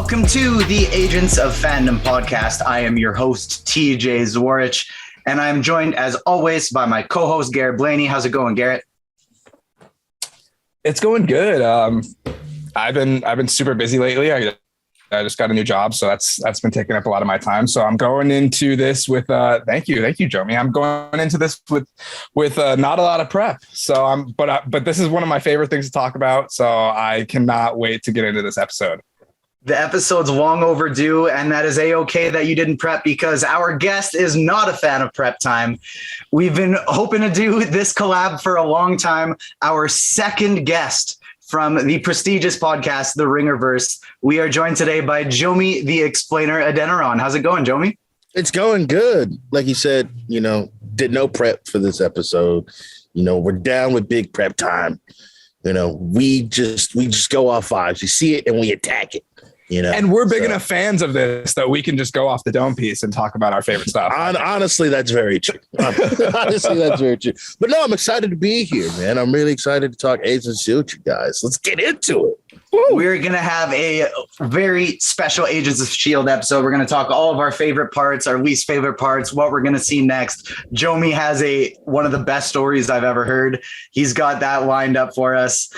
Welcome to the Agents of Fandom podcast. I am your host, TJ Zwarich, and I'm joined as always by my co-host, Garrett Blaney. How's it going, Garrett? It's going good. I've been super busy lately. I just got a new job, so that's been taking up a lot of my time. So I'm going into this with thank you, Jomi. I'm going into this with not a lot of prep. So but this is one of my favorite things to talk about. So I cannot wait to get into this episode. The episode's long overdue, and that is a-okay that you didn't prep because our guest is not a fan of prep time. We've been hoping to do this collab for a long time. Our second guest from the prestigious podcast, The Ringerverse. We are joined today by Jomi the Explainer Adeniran. How's it going, Jomi? It's going good. Like you said, did no prep for this episode. We're down with big prep time. We just go off vibes. We see it and we attack it. And we're big enough fans of this that we can just go off the dome piece and talk about our favorite stuff. Honestly, that's very true. But no, I'm excited to be here, man. I'm really excited to talk Agents of S.H.I.E.L.D. you guys. Let's get into it. Woo. We're going to have a very special Agents of S.H.I.E.L.D. episode. We're going to talk all of our favorite parts, our least favorite parts, what we're going to see next. Jomi has one of the best stories I've ever heard. He's got that lined up for us.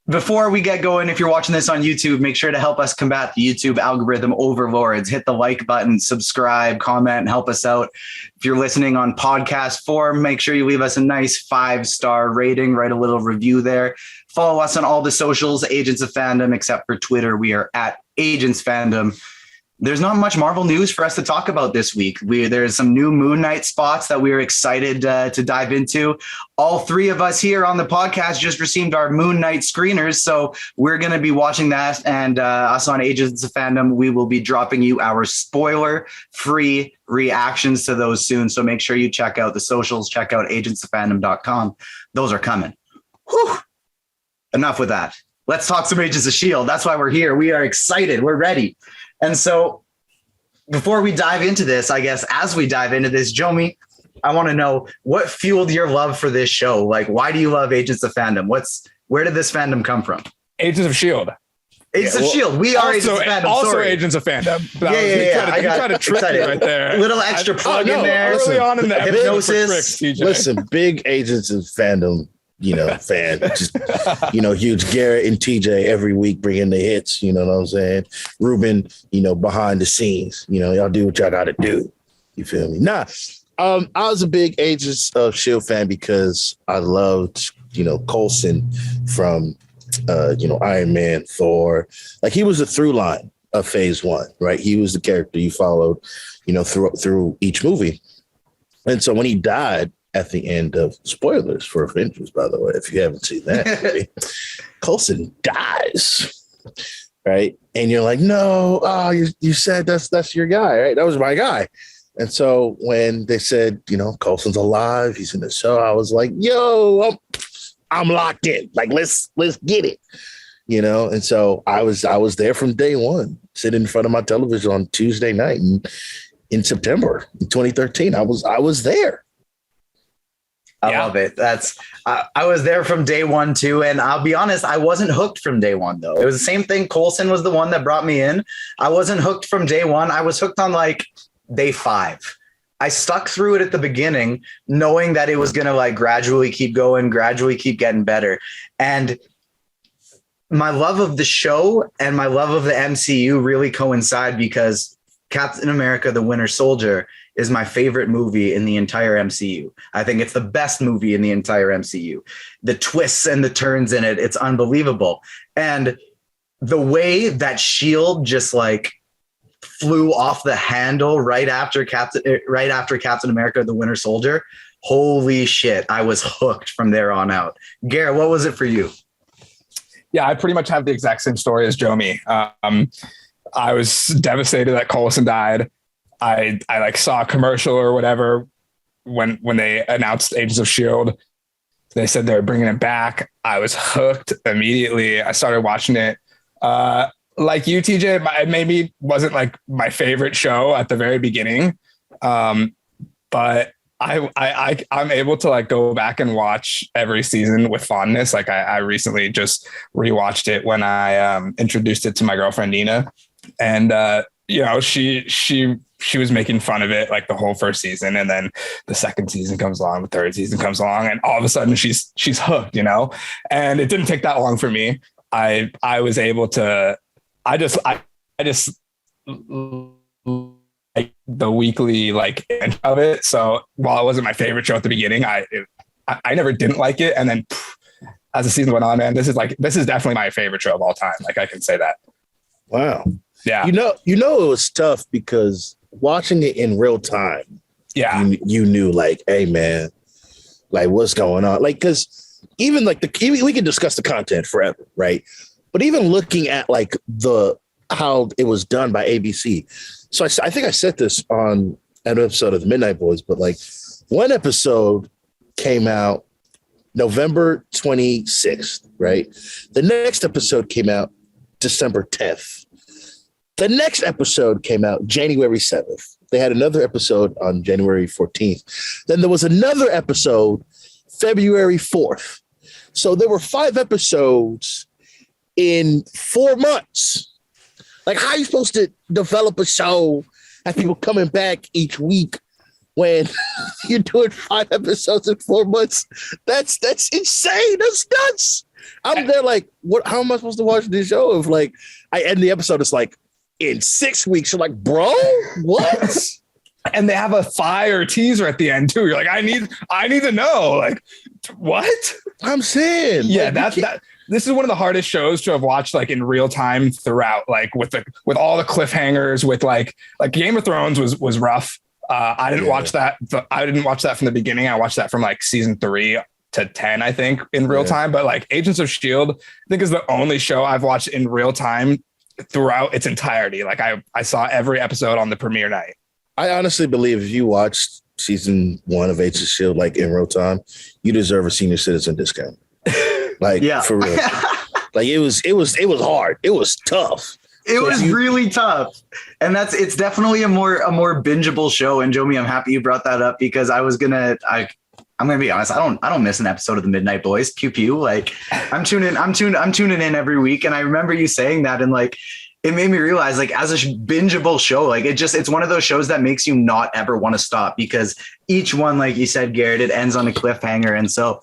Before we get going, if you're watching this on YouTube, make sure to help us combat the YouTube algorithm overlords. Hit the like button, subscribe, comment, and help us out. If you're listening on podcast form, make sure you leave us a nice 5-star rating, write a little review there. Follow us on all the socials, Agents of Fandom, except for Twitter. We are at Agents Fandom. There's not much Marvel news for us to talk about this week. There's some new Moon Knight spots that we're excited to dive into. All three of us here on the podcast just received our Moon Knight screeners, so we're going to be watching that. And us on Agents of Fandom, we will be dropping you our spoiler-free reactions to those soon. So make sure you check out the socials, check out agentsoffandom.com. Those are coming. Whew. Enough with that. Let's talk some Agents of S.H.I.E.L.D. That's why we're here. We are excited. We're ready. And so before we dive into this, I guess, as we dive into this, Jomi, I want to know what fueled your love for this show? Like, why do you love Agents of Fandom? Where did this fandom come from? Agents of S.H.I.E.L.D. Agents of S.H.I.E.L.D. We are Agents of Fandom. Also Agents of Fandom. Yeah. You got to trick me right there. A little extra plug in there. Early on in the hypnosis. Listen, big Agents of Fandom fan, just, huge Garrett and TJ every week bringing the hits, you know what I'm saying? Ruben, behind the scenes, y'all do what y'all got to do. You feel me? I was a big Agents of S.H.I.E.L.D. fan because I loved, Coulson from, Iron Man, Thor. Like, he was the through line of phase one, right? He was the character you followed, through each movie. And so when he died, at the end of spoilers for Avengers, by the way, if you haven't seen that movie, Coulson dies, right? And you're like, no, you said that's your guy, right? That was my guy. And so when they said, Coulson's alive, he's in the show, I was like, yo, I'm locked in. Like, let's get it, And so I was there from day one, sitting in front of my television on Tuesday night in September in 2013. I was there. I love it. I was there from day one too. And I'll be honest, I wasn't hooked from day one though. It was the same thing. Coulson was the one that brought me in. I wasn't hooked from day one. I was hooked on like day 5. I stuck through it at the beginning, knowing that it was going to gradually keep going, gradually keep getting better. And my love of the show and my love of the MCU really coincide because Captain America, the Winter Soldier, is my favorite movie in the entire MCU. I think it's the best movie in the entire MCU. The twists and the turns in it, it's unbelievable. And the way that S.H.I.E.L.D. just flew off the handle right after Captain America, the Winter Soldier, holy shit, I was hooked from there on out. Garrett, what was it for you? Yeah, I pretty much have the exact same story as Jomi. I was devastated that Coulson died. I saw a commercial or whatever when they announced Agents of S.H.I.E.L.D. They said they were bringing it back. I was hooked immediately. I started watching it. Like you, TJ, it maybe wasn't my favorite show at the very beginning. But I'm able to like go back and watch every season with fondness. Like I recently just rewatched it when I introduced it to my girlfriend Nina, and she was making fun of it like the whole first season, and then the second season comes along, the third season comes along, and all of a sudden she's hooked, And it didn't take that long for me. I was able to. I just like the weekly like end of it. So while it wasn't my favorite show at the beginning, I never didn't like it, and then as the season went on, man, this is definitely my favorite show of all time. Like I can say that. Wow. Yeah. It was tough because watching it in real time. Yeah. You knew like, hey man, like what's going on? Like, cause even like we can discuss the content forever, right? But even looking at like how it was done by ABC. So I think I said this on an episode of the Midnight Boys, but like one episode came out November 26th, right? The next episode came out December 10th. The next episode came out January 7th. They had another episode on January 14th. Then there was another episode February 4th. So there were 5 episodes in 4 months. Like, how are you supposed to develop a show, have people coming back each week when you're doing 5 episodes in 4 months? That's insane. That's nuts. I'm there like, what? How am I supposed to watch this show if like I end the episode? It's like in 6 weeks. You're like, bro, what? And they have a fire teaser at the end too. You're like, I need to know. Like, what? I'm saying, yeah, like, this is one of the hardest shows to have watched like in real time throughout, like with all the cliffhangers, with like Game of Thrones was rough. I didn't watch that. I didn't watch that from the beginning. I watched that from like season 3 to 10, I think, in real time. But like Agents of S.H.I.E.L.D., I think is the only show I've watched in real time throughout its entirety. Like I saw every episode on the premiere night. I honestly believe if you watched season 1 of Agents of S.H.I.E.L.D. like in real time, you deserve a senior citizen discount. Like, yeah, for real. Like it was hard. It was tough. It was really tough. And it's definitely a more bingeable show. And Jomi, I'm happy you brought that up because I'm gonna be honest. I don't miss an episode of the Midnight Boys. Pew pew. Like I'm tuning in every week. And I remember you saying that, and like it made me realize, like, as a bingeable show, like it's one of those shows that makes you not ever want to stop, because each one, like you said, Garrett, it ends on a cliffhanger. And so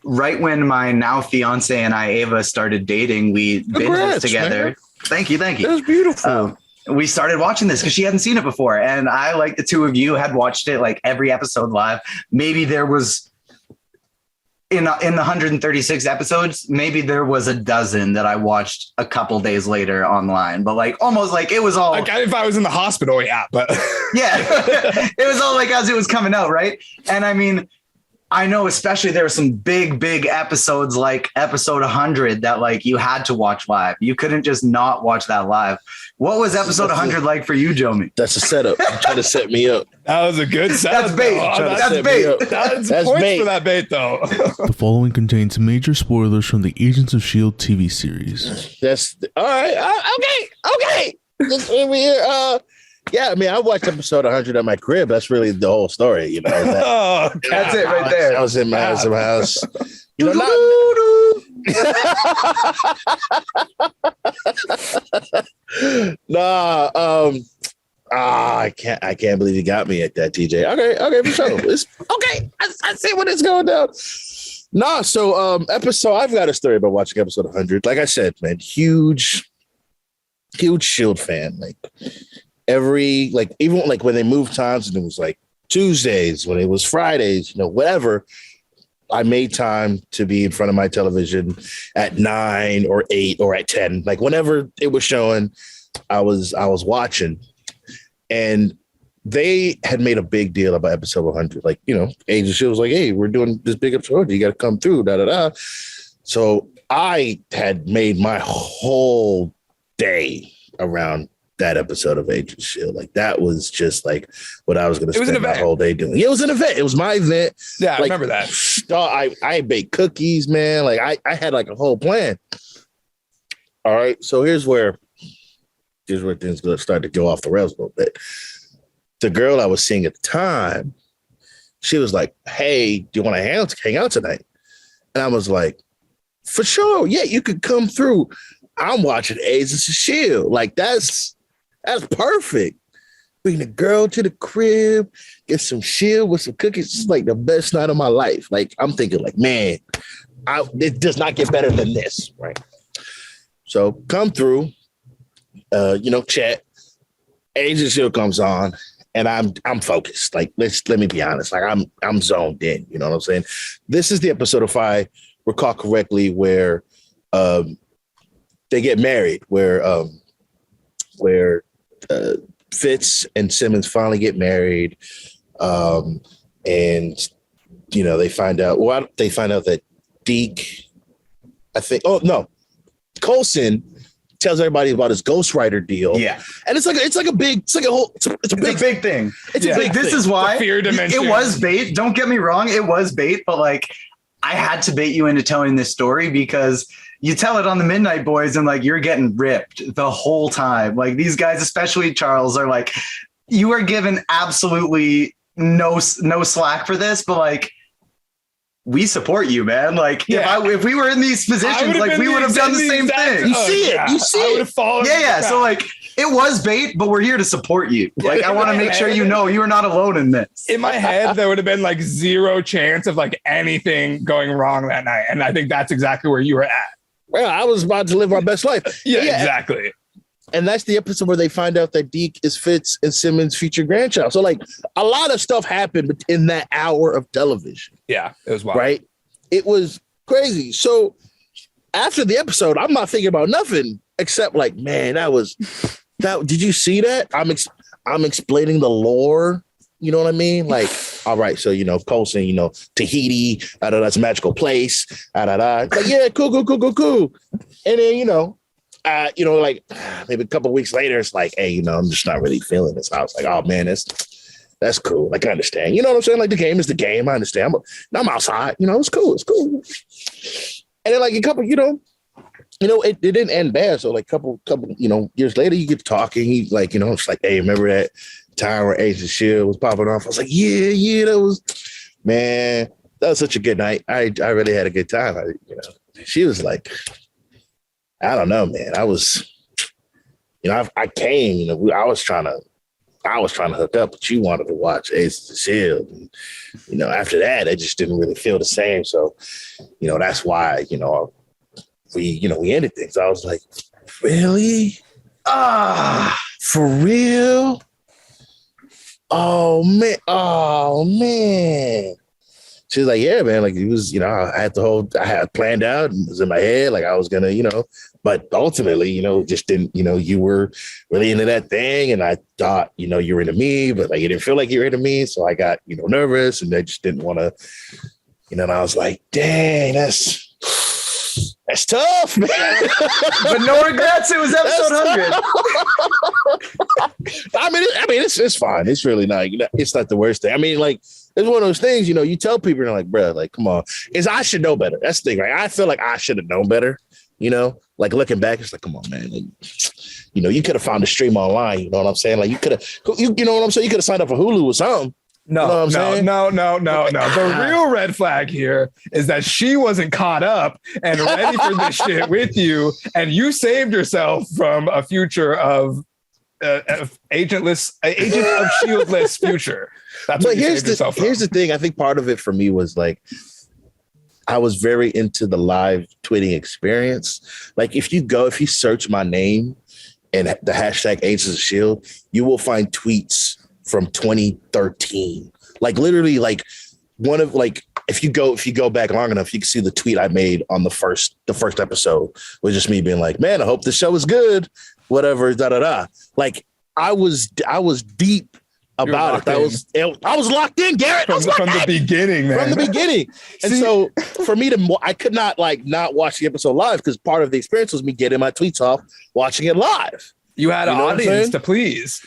right when my now fiance and I, Ava, started dating, we binged this together. Man. Thank you. It was beautiful. We started watching this because she hadn't seen it before. And I, like the two of you, had watched it like every episode live. Maybe there was in the 136 episodes, maybe there was a dozen that I watched a couple days later online, but like almost like it was all like if I was in the hospital. Yeah. But yeah, it was all like as it was coming out. Right. And I mean, I know, especially there were some big episodes like episode 100 that like you had to watch live. You couldn't just not watch that live. What was episode 100 like for you, Jomi? That's a setup. You're trying to set me up. That was a good setup. That's bait. That's bait. That's points bait. For that bait, though. The following contains major spoilers from the Agents of S.H.I.E.L.D. TV series. That's all right. Okay. Just over here. Yeah, I mean, I watched episode 100 at my crib. That's really the whole story, you know. That's it right there. I was in my house. You know, I can't believe you got me at that, TJ. Okay, for sure. It's okay. I see what it's going down. So I've got a story about watching episode 100. Like I said, man, huge S.H.I.E.L.D. fan. Like even like when they moved times and it was like Tuesdays, when it was Fridays, whatever, I made time to be in front of my television at 9 or 8 or at 10, like whenever it was showing, I was watching. And they had made a big deal about episode 100. Like, Agents of S.H.I.E.L.D. was like, hey, we're doing this big episode. You got to come through, So I had made my whole day around that episode of Agents of S.H.I.E.L.D. Like that was just like what I was going to spend my whole day doing. Yeah, it was an event. It was my event. Yeah, I remember that. I baked cookies, man. Like I had like a whole plan. All right. So here's where things going to start to go off the rails a little bit. The girl I was seeing at the time, she was like, "Hey, do you want to hang out tonight?" And I was like, "For sure, yeah, you could come through. I'm watching Agents of Shield. Like that's perfect. Bring the girl to the crib, get some Shield with some cookies. It's like the best night of my life. Like I'm thinking, like, man, it does not get better than this, right?" So come through, chat. Agents of Shield comes on. And I'm focused. Like let me be honest. Like I'm zoned in. You know what I'm saying? This is the episode, if I recall correctly, where they get married, where Fitz and Simmons finally get married, and they find out. Well, they find out that Deke, I think. Oh no, Coulson tells everybody about his ghostwriter deal. Yeah. And it's a big thing. It's a big This thing. is why fear dimension. It was bait. Don't get me wrong. It was bait, but like I had to bait you into telling this story because you tell it on the Midnight Boys and like you're getting ripped the whole time. Like these guys, especially Charles, are like, you are given absolutely no slack for this, but like we support you, man. Like if we were in these positions, like we would have done the same thing. You see it. You see I would it. have fallen. Yeah. So like it was bait, but we're here to support you. Like I want to make sure you know you are not alone in this. In my head, there would have been like zero chance of like anything going wrong that night. And I think that's exactly where you were at. Well, I was about to live my best life. Yeah, exactly. And that's the episode where they find out that Deke is Fitz and Simmons' future grandchild. So like a lot of stuff happened in that hour of television. Yeah, it was wild. Right? It was crazy. So after the episode, I'm not thinking about nothing except like, man, did you see that? I'm explaining the lore. You know what I mean? Like, all right, so Coulson, Tahiti, that's a magical place. Like, yeah, cool. And then, like maybe a couple of weeks later, it's like, hey, I'm just not really feeling this. I was like, oh man, that's cool. Like I understand. You know what I'm saying? Like the game is the game. I understand. I'm outside. It's cool. And then like a couple, it didn't end bad. So like couple, years later, you get talking. He like, it's like, hey, remember that time where Agents of Shield was popping off? I was like, yeah, that was such a good night. I really had a good time. She was like, I don't know, man. I was, I came, I was trying to hook up, but you wanted to watch Agents of Shield. And, after that, it just didn't really feel the same. So, that's why, we ended things. I was like, really? For real? Oh man. She was like, yeah, man. Like it was, I had planned out and it was in my head. Like I was gonna, but ultimately, it just didn't, you were really into that thing. And I thought, you were into me, but like, you didn't feel like you were into me. So I got, nervous and I just didn't want to, and I was like, dang, that's tough, man. But no regrets. It was episode 100. I mean, it's fine. It's really not, it's not the worst thing. I mean, like, it's one of those things, you tell people, and they're like, bro, like, come on. I should know better. That's the thing, right? I feel like I should have known better, like looking back, it's like, come on, man. Like, you could have found a stream online. You know what I'm saying? Like you could have, you know what I'm saying? You could have signed up for Hulu or something. No. The real red flag here is that she wasn't caught up and ready for this shit with you, and you saved yourself from a future of Agent of Shieldless future. That's what here's the thing. I think part of it for me was like I was very into the live tweeting experience. Like if you search my name and the hashtag Agents of Shield, you will find tweets from 2013. Like literally like one of like if you go back long enough, you can see the tweet I made on the first episode was just me being like, man, I hope the show is good. Whatever, Like I was deep about it. I was locked in, Garrett. From the beginning, man. From the beginning. And so for me I could not like not watch the episode live because part of the experience was me getting my tweets off, watching it live. You had an You know what I'm audience saying? to please.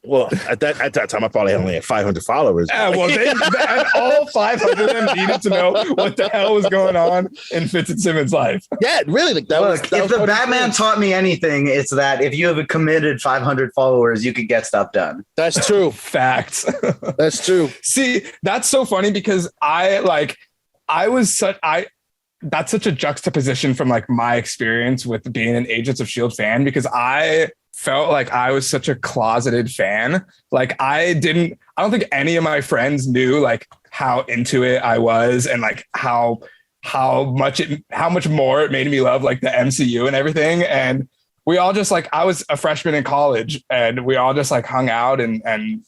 Well, at that time, I probably only had 500 followers. Yeah, well, and all 500 of them needed to know what the hell was going on in Fitz and Simmons' life. Yeah, really. Like that Look, was, that if was the funny Batman thing. taught me anything, it's that if you have a committed 500 followers, you could get stuff done. That's true. Facts. That's true. See, that's so funny because that's such a juxtaposition from like my experience with being an Agents of S.H.I.E.L.D. fan, because I felt like I was such a closeted fan. Like I don't think any of my friends knew like how into it I was, and like how much more it made me love like the MCU and everything. And we all just like, I was a freshman in college and we all just like hung out and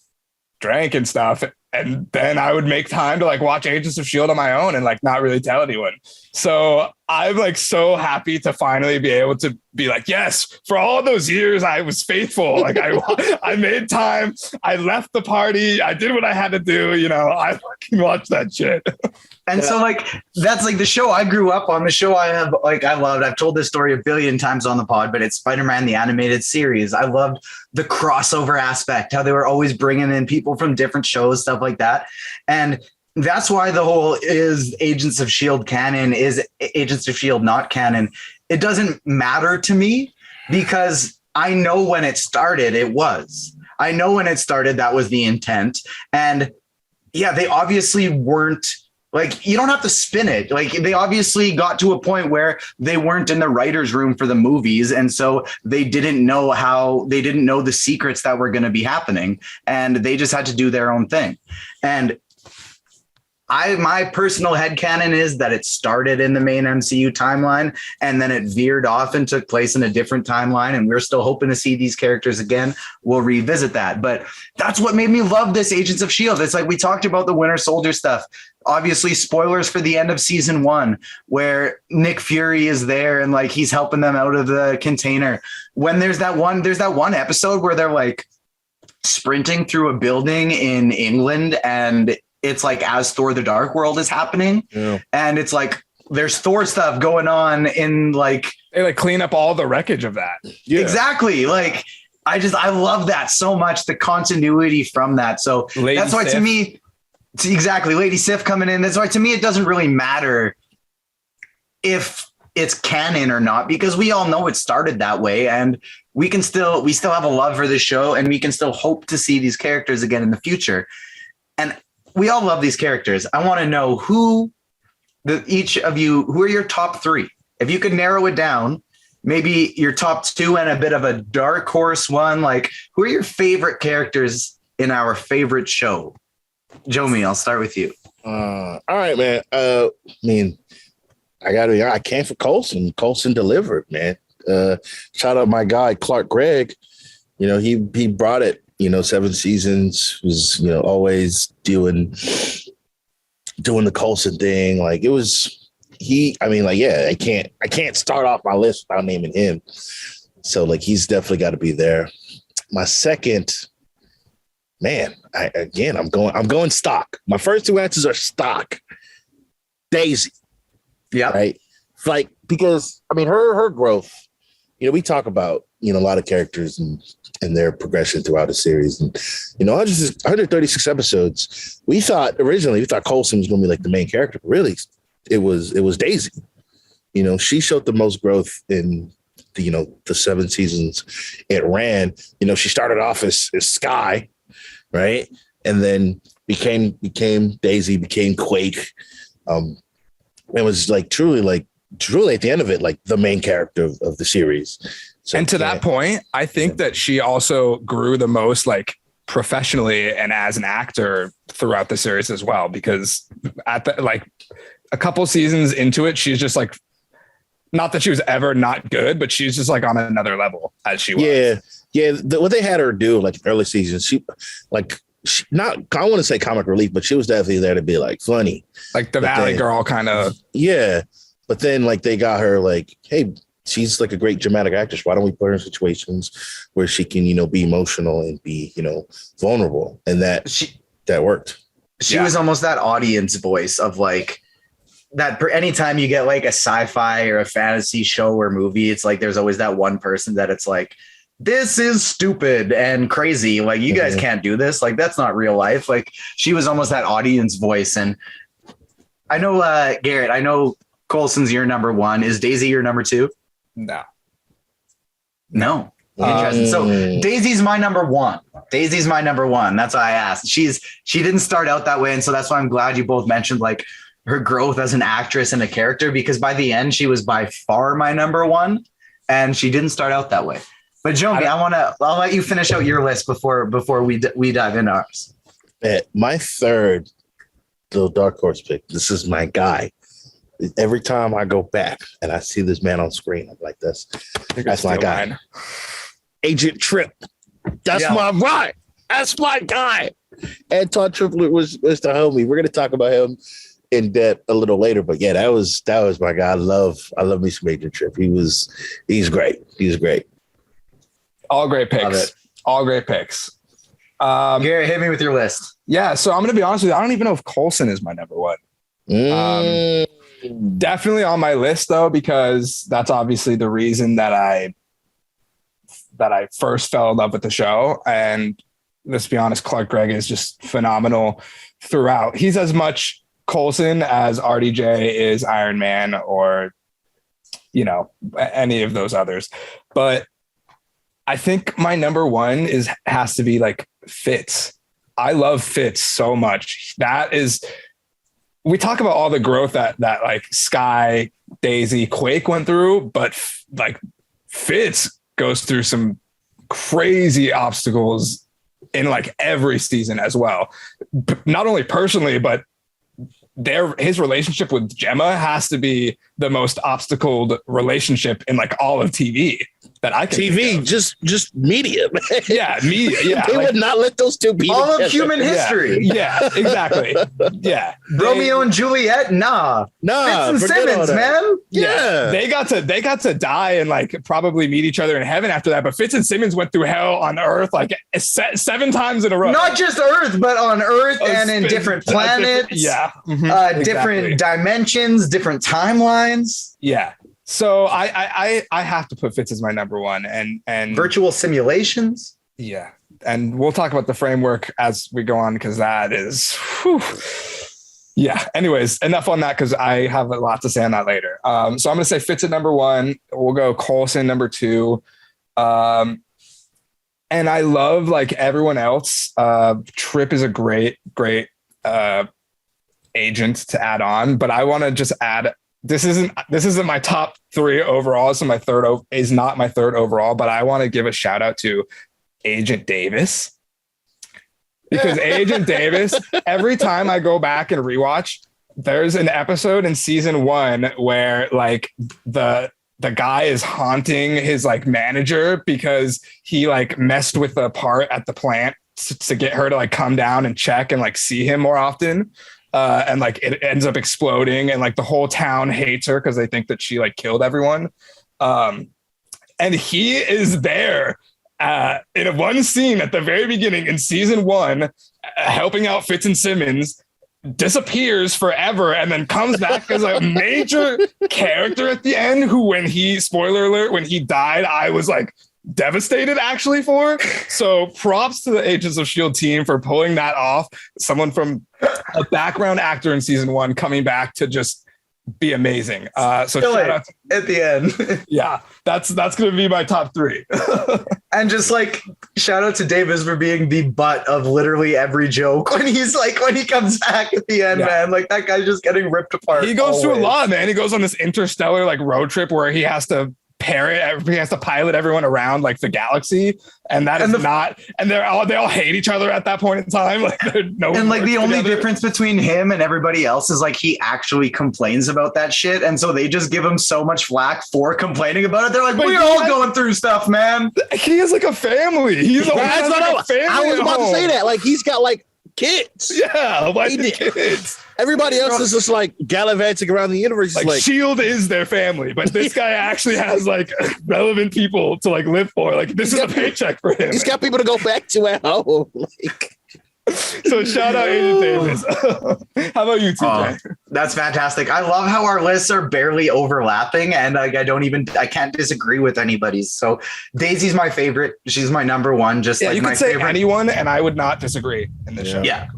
drank and stuff. And then I would make time to like watch Agents of S.H.I.E.L.D. on my own and like not really tell anyone. So I'm like so happy to finally be able to be like, yes, for all those years I was faithful. Like I made time. I left the party. I did what I had to do. You know, I fucking watched that shit. And so like, that's like the show I grew up on, the show I loved. I've told this story a billion times on the pod, but it's Spider-Man, the animated series. I loved the crossover aspect, how they were always bringing in people from different shows, stuff like that. And that's why the whole is Agents of S.H.I.E.L.D. canon, is Agents of S.H.I.E.L.D. not canon. It doesn't matter to me because I know when it started, it was. I know when it started, that was the intent. And yeah, they obviously weren't, like, you don't have to spin it. Like, they obviously got to a point where they weren't in the writer's room for the movies. And so they didn't know the secrets that were going to be happening. And they just had to do their own thing. And my personal headcanon is that it started in the main MCU timeline and then it veered off and took place in a different timeline. And we're still hoping to see these characters again. We'll revisit that. But that's what made me love this Agents of S.H.I.E.L.D. It's like we talked about the Winter Soldier stuff. Obviously, spoilers for the end of season 1, where Nick Fury is there and like he's helping them out of the container. When there's that one episode where they're like sprinting through a building in England, and it's like as Thor: The Dark World is happening, and it's like there's Thor stuff going on in like they like clean up all the wreckage of that. Yeah. Exactly. Like I love that so much, the continuity from that. So Lady that's why Sif. to me, exactly, Lady Sif coming in. That's why to me it doesn't really matter if it's canon or not, because we all know it started that way, and we still have a love for the show, and we can still hope to see these characters again in the future. And we all love these characters. I want to know who are your top 3? If you could narrow it down, maybe your top 2 and a bit of a dark horse one. Like, who are your favorite characters in our favorite show? Jomi, I'll start with you. All right, man. I mean, I came for Coulson. Coulson delivered, man. Shout out my guy, Clark Gregg. You know, he brought it. 7 seasons, was, always doing the Coulson thing. Like, it was, I can't start off my list without naming him. So like, he's definitely got to be there. My second, man, I'm going stock. My first 2 answers are stock. Daisy. Yeah. Right. Like, because her growth, we talk about, a lot of characters and their progression throughout the series. And, 136 episodes, we thought Coulson was going to be like the main character, but really it was Daisy. She showed the most growth in the 7 seasons it ran. She started off as Sky, right? And then became Daisy, became Quake. It was like truly at the end of it, like the main character of the series. So and to that point, I think that she also grew the most like professionally and as an actor throughout the series as well, because at a couple seasons into it, she's just like, not that she was ever not good, but she's just like on another level as she was. Yeah. What they had her do like early seasons, she not, I want to say comic relief, but she was definitely there to be like funny. Like the Valley Girl kind of. Yeah. But then like they got her like, hey, she's like a great dramatic actress. Why don't we put her in situations where she can, be emotional and be, vulnerable? And that worked. She was almost that audience voice of like that. Anytime you get like a sci-fi or a fantasy show or movie, it's like there's always that one person that it's like this is stupid and crazy. Like, you guys can't do this. Like, that's not real life. Like, she was almost that audience voice. And I know, Garrett, I know Coulson's your number one. Is Daisy your number two? No. Interesting. So Daisy's my number one. That's why I asked. She didn't start out that way. And so that's why I'm glad you both mentioned like her growth as an actress and a character, because by the end, she was by far my number one. And she didn't start out that way. But Jomi, I'll let you finish out your list before we dive into ours. My third little dark horse pick. This is my guy. Every time I go back and I see this man on screen, I'm like, that's my guy. Mine. Agent Trip. That's my guy. Anton Triplet was the homie. We're gonna talk about him in depth a little later, but yeah, that was my guy. I love me some Agent Trip. He's great. He's great. All great picks. Garrett, hit me with your list. Yeah, so I'm going to be honest with you. I don't even know if Coulson is my number one. Definitely on my list, though, because that's obviously the reason that I first fell in love with the show. And let's be honest, Clark Gregg is just phenomenal throughout. He's as much Coulson as RDJ is Iron Man or, any of those others. But I think my number one has to be like Fitz. I love Fitz so much. We talk about all the growth that like Sky, Daisy, Quake went through, but like Fitz goes through some crazy obstacles in like every season as well. Not only personally, but his relationship with Gemma has to be the most obstacled relationship in like all of TV that I can TV, just media. Yeah, media. Yeah, they would not let those two be all together. of human history. Yeah, exactly. Yeah, Romeo and Juliet. Nah. Fitz and Simmons, man. Yeah, they got to die and like probably meet each other in heaven after that. But Fitz and Simmons went through hell on Earth like 7 times in a row. Not just Earth, but on Earth and in different planets. Different dimensions, different timelines. Yeah. So I have to put Fitz as my number one and virtual simulations. Yeah. And we'll talk about the framework as we go on, because that is, yeah. Anyways, enough on that, because I have a lot to say on that later. So I'm going to say Fitz at number one. We'll go Coulson number two. And I love like everyone else. Trip is a great agent to add on, but I want to just add. This isn't my top 3 overall. So is not my third overall, but I want to give a shout out to Agent Davis, because Agent Davis, every time I go back and rewatch, there's an episode in season 1 where like the guy is haunting his like manager because he like messed with the part at the plant to get her to like come down and check and like see him more often. And like it ends up exploding and like the whole town hates her because they think that she like killed everyone. And he is there in one scene at the very beginning in season 1, helping out Fitz and Simmons, disappears forever and then comes back as a major character at the end, who spoiler alert, when he died, I was like devastated actually for. So props to the Agents of S.H.I.E.L.D. team for pulling that off. Someone from a background actor in season 1 coming back to just be amazing. So shout out at the end. Yeah, that's going to be my top 3. And just like shout out to Davis for being the butt of literally every joke when he comes back at the end, man. Like that guy's just getting ripped apart. He goes through a lot, man. He goes on this interstellar like road trip where he has to pilot everyone around like the galaxy, and they all hate each other at that point in time. Like the only difference between him and everybody else is like he actually complains about that shit, and so they just give him so much flack for complaining about it. They're like, we're all going through stuff, man. He is like a family. He's a family. I was about to say that. Like he's got like kids. Yeah, like kids. Everybody else is just like gallivanting around the universe. Like S.H.I.E.L.D. is their family, but this guy actually has like relevant people to like live for. Like this is a paycheck for him. He's got people to go back to at home. So shout out Agent Davis. How about you, TJ? That's fantastic. I love how our lists are barely overlapping, and I can't disagree with anybody's. So Daisy's my favorite. She's my number one. Just like you my could say favorite. Anyone, and I would not disagree in this show. Yeah.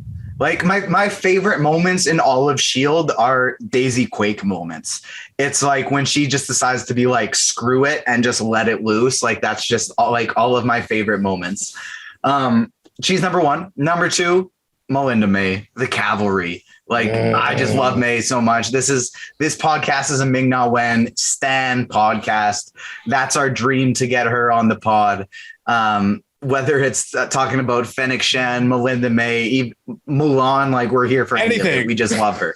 Like my favorite moments in all of S.H.I.E.L.D. are Daisy Quake moments. It's like when she just decides to be like, screw it and just let it loose. Like that's just all of my favorite moments. She's number one. Number two, Melinda May, the Cavalry. Like I just love May so much. This podcast is a Ming Na Wen stan podcast. That's our dream to get her on the pod. Whether it's talking about Fennec Shen, Melinda May, Mulan, like we're here for anything. We just love her.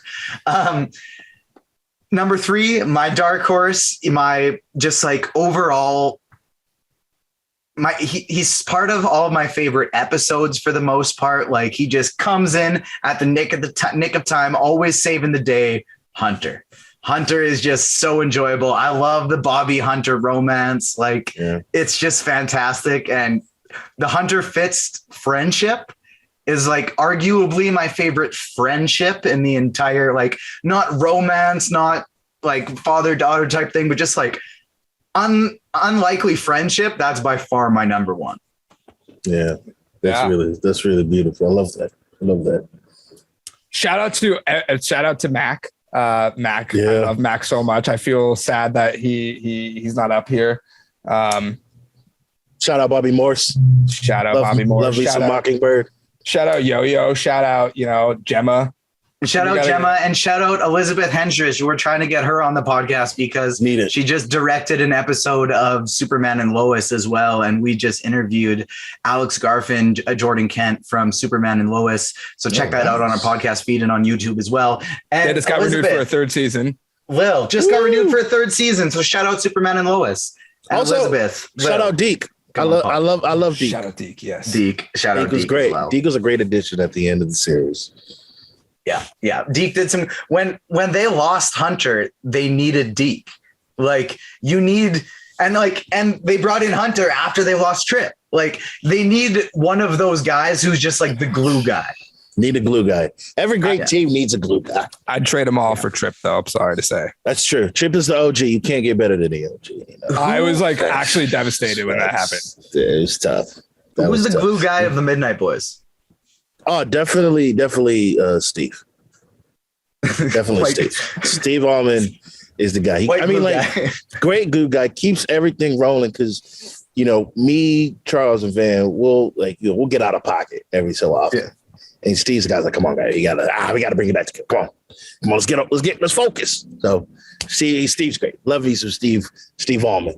Number three, my dark horse, my just like overall, he's part of all of my favorite episodes for the most part. Like he just comes in at the nick of time, always saving the day. Hunter is just so enjoyable. I love the Bobby Hunter romance. Like it's just fantastic. And the Hunter Fitz friendship is like arguably my favorite friendship in the entire, like not romance, not like father-daughter type thing, but just like unlikely friendship. That's by far my number one. Yeah, that's really beautiful. I love that. Shout out to Mac. Mac. Yeah. I love Mac so much. I feel sad that he's not up here. Shout out Bobby Morse. Shout out Bobby Morse. Love Lisa Mockingbird. Shout out Yo-Yo. Shout out, Gemma. Shout out Gemma and shout out Elizabeth Hendrish. We're trying to get her on the podcast because she just directed an episode of Superman and Lois as well. And we just interviewed Alex Garfin, Jordan Kent from Superman and Lois. So check that out on our podcast feed and on YouTube as well. And it's got renewed for a third season. Got renewed for a third season. So shout out Superman and Lois. And also, Elizabeth. Shout out Deke. I love Deke. Shout out Deke. Yes. Deke. Shout out Deke. Was great. Well. Deke was a great addition at the end of the series. Yeah. Deke did some when they lost Hunter, they needed Deke. Like you need and they brought in Hunter after they lost Trip. Like they need one of those guys who's just like the glue guy. Need a glue guy. Every great team needs a glue guy. I'd trade them all for Trip, though. I'm sorry to say. That's true. Trip is the OG. You can't get better than the OG. I was like actually devastated when that happened. It was tough. Who was the glue guy of the Midnight Boys? Oh, definitely Steve. Definitely Steve. Steve Allman is the guy. Great glue guy, keeps everything rolling because me, Charles, and Van will we'll get out of pocket every so often. Yeah. And Steve's the guy's like, come on, guys, we gotta bring it back together. Come on, let's focus. So Steve's great. Love you some Steve Allman.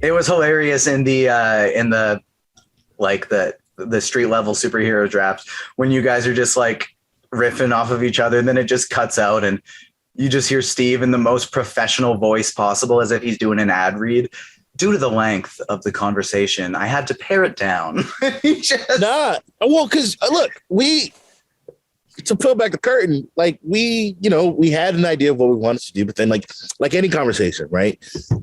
It was hilarious in the street level superhero drafts when you guys are just like riffing off of each other and then it just cuts out and you just hear Steve in the most professional voice possible as if he's doing an ad read. Due to the length of the conversation, I had to pare it down. Because look, to pull back the curtain, we had an idea of what we wanted to do, but then like any conversation, right?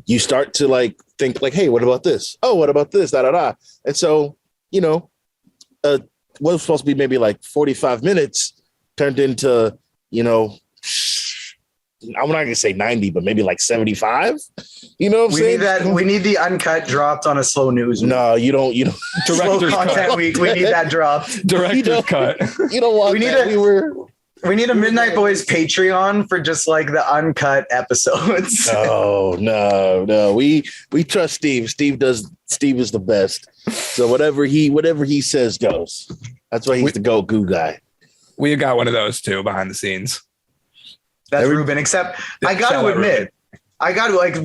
You start to think hey, what about this? Oh, what about this? Da da da. And so, what was supposed to be maybe 45 minutes turned into, I'm not gonna say 90, but maybe 75. You know what I'm saying? We need the uncut dropped on a slow news week. No, you don't. Director's content week. We need that dropped. Director's cut. You don't want. We need a Midnight Boys Patreon for just the uncut episodes. No. We trust Steve. Steve is the best. So whatever he says goes. That's why he's the go-goo guy. We got one of those too behind the scenes. That's Ruben, except I got to admit,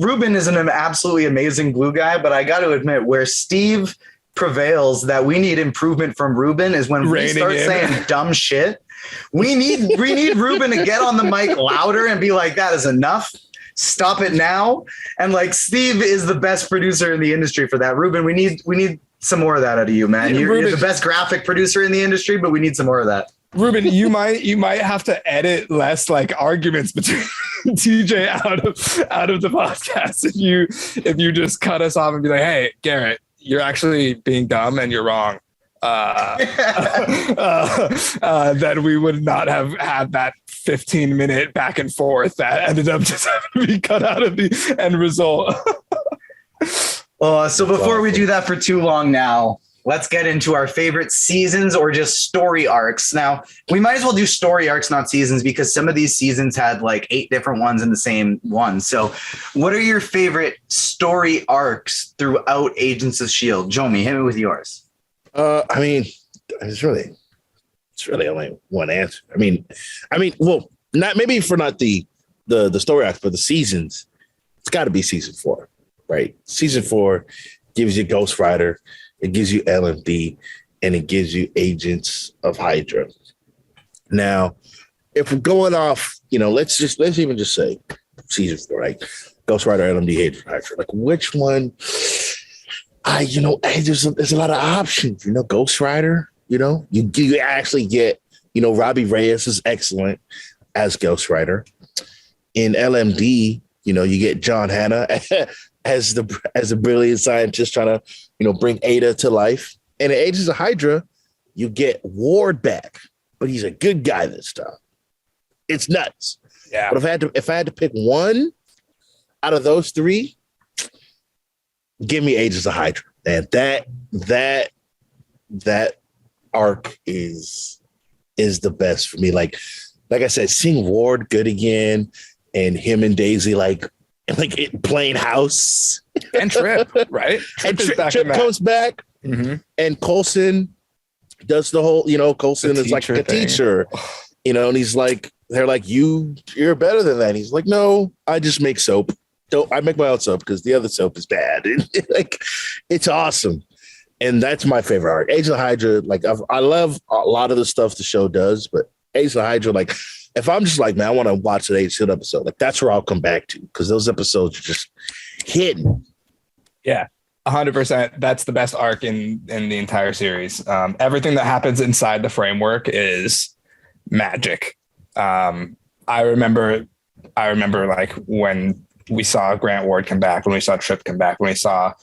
Ruben is an absolutely amazing glue guy, but I got to admit where Steve prevails that we need improvement from Ruben is when we start saying dumb shit. We need Ruben to get on the mic louder and be like, that is enough. Stop it now. And Steve is the best producer in the industry for that. Ruben, we need some more of that out of you, man. You're the best graphic producer in the industry, but we need some more of that. Ruben, you might have to edit less arguments between TJ out of the podcast if you just cut us off and be like, hey, Garrett, you're actually being dumb and you're wrong. then we would not have had that 15-minute back and forth that ended up just having to be cut out of the end result. So before we do that for too long now, let's get into our favorite seasons or just story arcs. Now, we might as well do story arcs, not seasons, because some of these seasons had like 8 different ones in the same one. So what are your favorite story arcs throughout Agents of S.H.I.E.L.D.? Jomi, hit me with yours. I mean, it's really only one answer. I mean, well, not the story arcs, but the seasons. It's got to be season 4, right? Season 4 gives you Ghost Rider, it gives you LMD, and it gives you Agents of Hydra. Now, if we're going off, let's even just say season 4, right? Ghost Rider, LMD, Agents of Hydra. Like, which one? There's a lot of options. Ghost Rider. You actually get, Robbie Reyes is excellent as Ghost Rider. In LMD, you get John Hannah as the brilliant scientist trying to, bring Ada to life. And in Agents of Hydra, you get Ward back, but he's a good guy this time. It's nuts. Yeah. But if I had to pick one out of those 3, give me Agents of Hydra. And that arc is the best for me. Like I said, seeing Ward good again and him and Daisy like playing house And Trip, right? and Trip comes back, and Coulson does the whole, Coulson is like a teacher, and he's like, they're like, you're better than that. And he's like, no, I just make soap. I make my own soap because the other soap is bad. It's awesome. And that's my favorite arc. Agents of Hydra, I love a lot of the stuff the show does, but Agents of Hydra, if I'm just like, man, I want to watch an Agents of episode, that's where I'll come back to, because those episodes are just hidden. Yeah, 100%. That's the best arc in the entire series. Everything that happens inside the framework is magic. I remember like when we saw Grant Ward come back, when we saw Trip come back, when we saw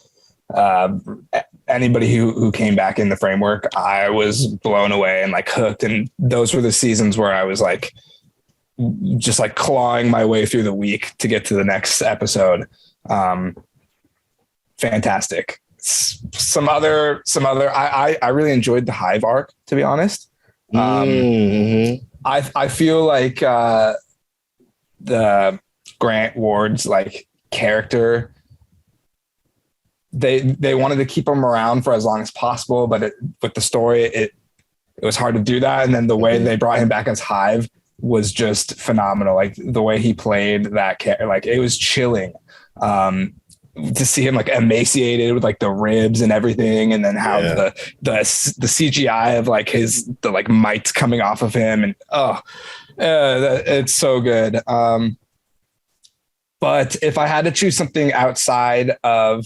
anybody who came back in the framework, I was blown away and like hooked. And those were the seasons where I was like, just like clawing my way through the week to get to the next episode. Fantastic. Some other, I really enjoyed the Hive arc, to be honest. I feel like the Grant Ward's like character, they wanted to keep him around for as long as possible, but with the story, it was hard to do that. And then the way they brought him back as Hive was just phenomenal. Like the way he played that character, like it was chilling. To see him like emaciated with like the ribs and everything, and then how the CGI of like the like mites coming off of him, and it's so good. But if I had to choose something outside of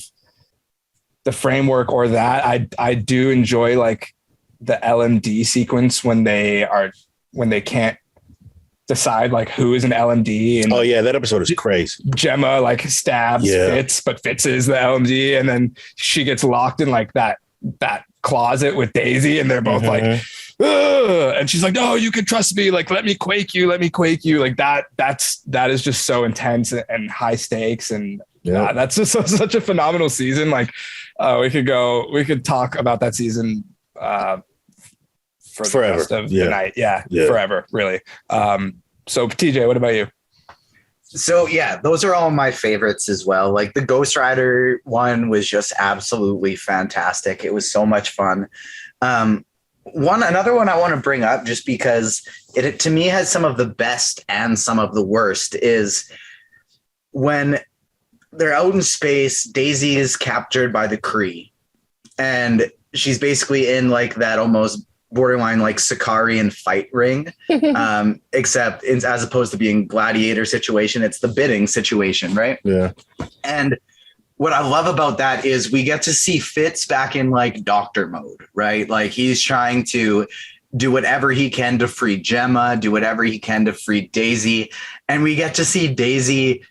the framework or that, I do enjoy like the LMD sequence when they can't decide like who is an LMD. And that episode is crazy. Gemma like stabs Fitz, but Fitz is the LMD, and then she gets locked in like that closet with Daisy, and they're both like, ugh! And she's like, no, you can trust me, like let me quake you, like that is just so intense and high stakes, and that's just such a phenomenal season. Like we could talk about that season for the rest of the night. Forever, really. So TJ, what about you? So those are all my favorites as well. Like the Ghost Rider one was just absolutely fantastic. It was so much fun. Another one I want to bring up, just because it to me has some of the best and some of the worst, is when they're out in space, Daisy is captured by the Kree, and she's basically in like that almost borderline like Sicarian fight ring, except as opposed to being gladiator situation, it's the bidding situation, right? Yeah. And what I love about that is we get to see Fitz back in like doctor mode, right? Like he's trying to do whatever he can to free Gemma, do whatever he can to free Daisy. And we get to see Daisy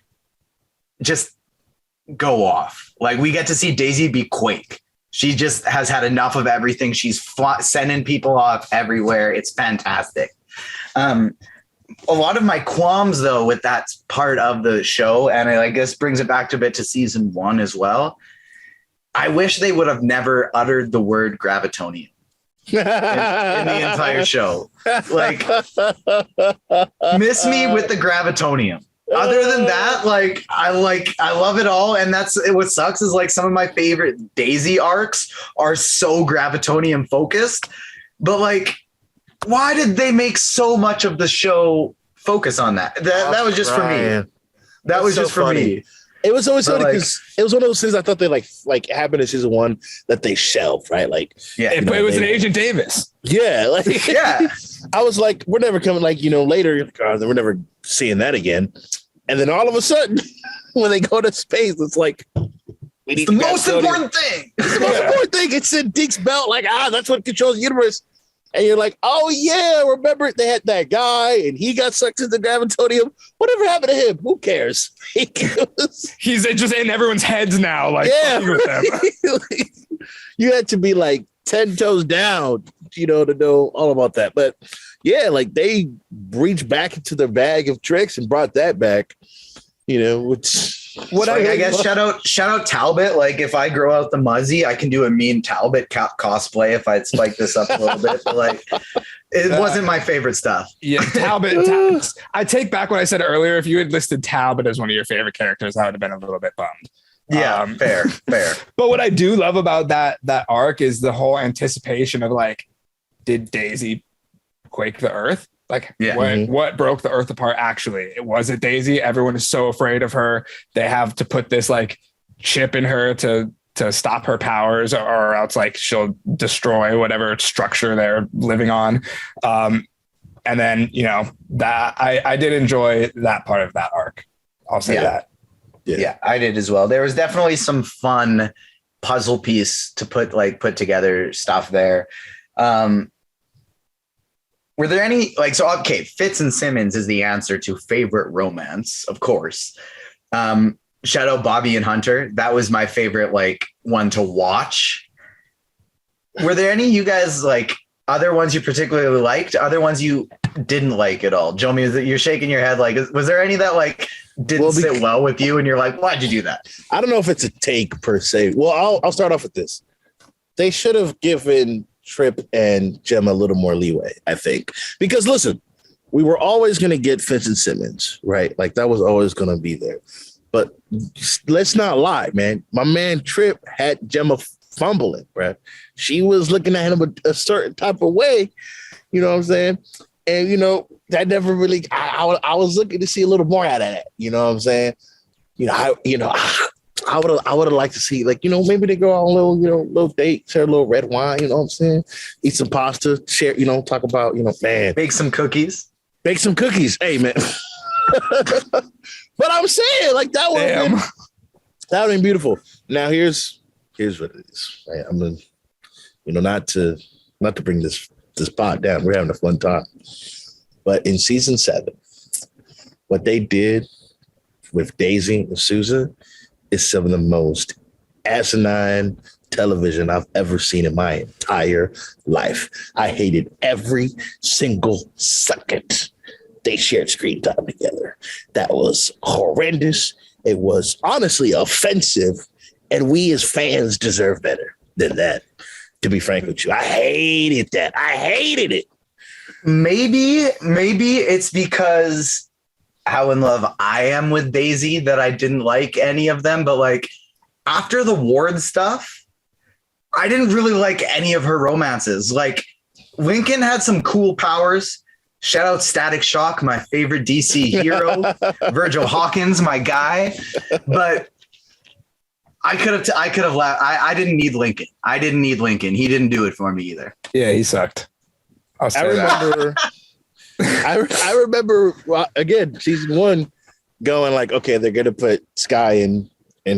just go off. Like we get to see Daisy be Quake. She just has had enough of everything. She's sending people off everywhere. It's fantastic. A lot of my qualms, though, with that part of the show, and I guess brings it back to a bit to season 1 as well. I wish they would have never uttered the word gravitonium in the entire show. Like, miss me with the gravitonium. Other than that, I love it all. And what sucks is like some of my favorite Daisy arcs are so gravitonium focused, but like, why did they make so much of the show focus on that? That was just for me. That was just for me. It was always funny because it was one of those things I thought they like happened in season 1 that they shelved, right? Like, yeah, it was an Agent Davis. Yeah, like yeah. I was like, we're never coming. Like, later, we're never seeing that again. And then all of a sudden, when they go to space, it's like it's the most important thing. It's the most important thing. It's in Deke's belt. Like, that's what controls the universe. And you're like, oh yeah, remember they had that guy and he got sucked into gravitonium. Whatever happened to him? Who cares? He's just in everyone's heads now. Like, yeah, with them. You had to be like 10 toes down, to know all about that. But yeah, like they reached back into their bag of tricks and brought that back. I guess shout out Talbot. Like if I grow out the Muzzy, I can do a mean Talbot cosplay if I spike this up a little bit. But like, it wasn't my favorite stuff. Yeah, Talbot. I take back what I said earlier. If you had listed Talbot as one of your favorite characters, I would have been a little bit bummed. Yeah, fair. But what I do love about that arc is the whole anticipation of like, did Daisy quake the earth? Like, what broke the earth apart? Actually, was it Daisy? Everyone is so afraid of her. They have to put this like chip in her to stop her powers, or else like she'll destroy whatever structure they're living on. And then that I did enjoy that part of that arc. I'll say that. Yeah, I did as well. There was definitely some fun puzzle piece to put together stuff there. Were there any Fitz and Simmons is the answer to favorite romance, of course. Shout out Bobby and Hunter. That was my favorite one to watch. Were there any you guys other ones you particularly liked? Other ones you didn't like at all? Jomi, you're shaking your head. Was there any that didn't sit well with you and you're like, why'd you do that? I don't know if it's a take per se. Well, I'll start off with this. They should have given Trip and Gemma a little more leeway, I think, because listen, we were always going to get Fitz and Simmons, right? Like that was always going to be there. But let's not lie, man. My man Trip had Gemma fumbling, bro. She was looking at him a certain type of way, you know what I'm saying? And that never really. I was looking to see a little more out of that. You know what I'm saying? I would have liked to see maybe they go on a little date, share a little red wine, you know what I'm saying? Eat some pasta, share, talk about, man. Bake some cookies. Hey, man. But I'm saying that would have been beautiful. Now here's what it is. Right? I'm gonna, not to bring this pot down. We're having a fun time. But in season 7, what they did with Daisy and Susan is some of the most asinine television I've ever seen in my entire life. I hated every single second they shared screen time together. That was horrendous. It was honestly offensive. And we as fans deserve better than that, to be frank with you. I hated that. I hated it. Maybe it's because how in love I am with Daisy that I didn't like any of them. But after the Ward stuff, I didn't really like any of her romances. Lincoln had some cool powers. Shout out Static Shock, my favorite DC hero. Virgil Hawkins, my guy. But I could have laughed. I didn't need Lincoln. He didn't do it for me either. Yeah, he sucked. I remember. I remember again, season 1 going okay, they're gonna put Sky and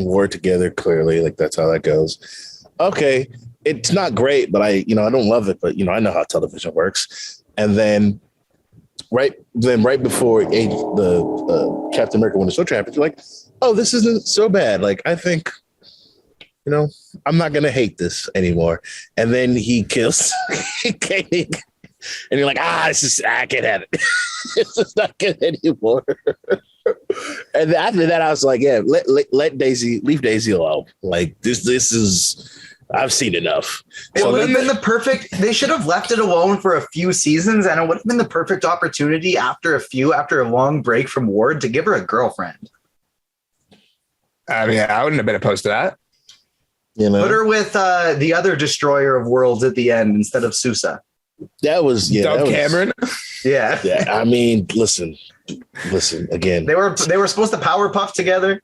Ward together. Clearly, that's how that goes. Okay, it's not great, but I don't love it, but I know how television works. And then right before the Captain America Winter Soldier happened, you're like, oh, this isn't so bad. I think I'm not gonna hate this anymore. And then he kills Katie, and you're like, I can't have it. It's just not good anymore. And after that, I was like, yeah, let leave Daisy alone. Like this is, I've seen enough. It would have been the perfect. They should have left it alone for a few seasons, and it would have been the perfect opportunity after a long break from Ward to give her a girlfriend. I mean, I wouldn't have been opposed to that. Put her with the other destroyer of worlds at the end instead of Sousa. That was Doug Cameron. Yeah. I mean, listen. Again, they were supposed to power puff together.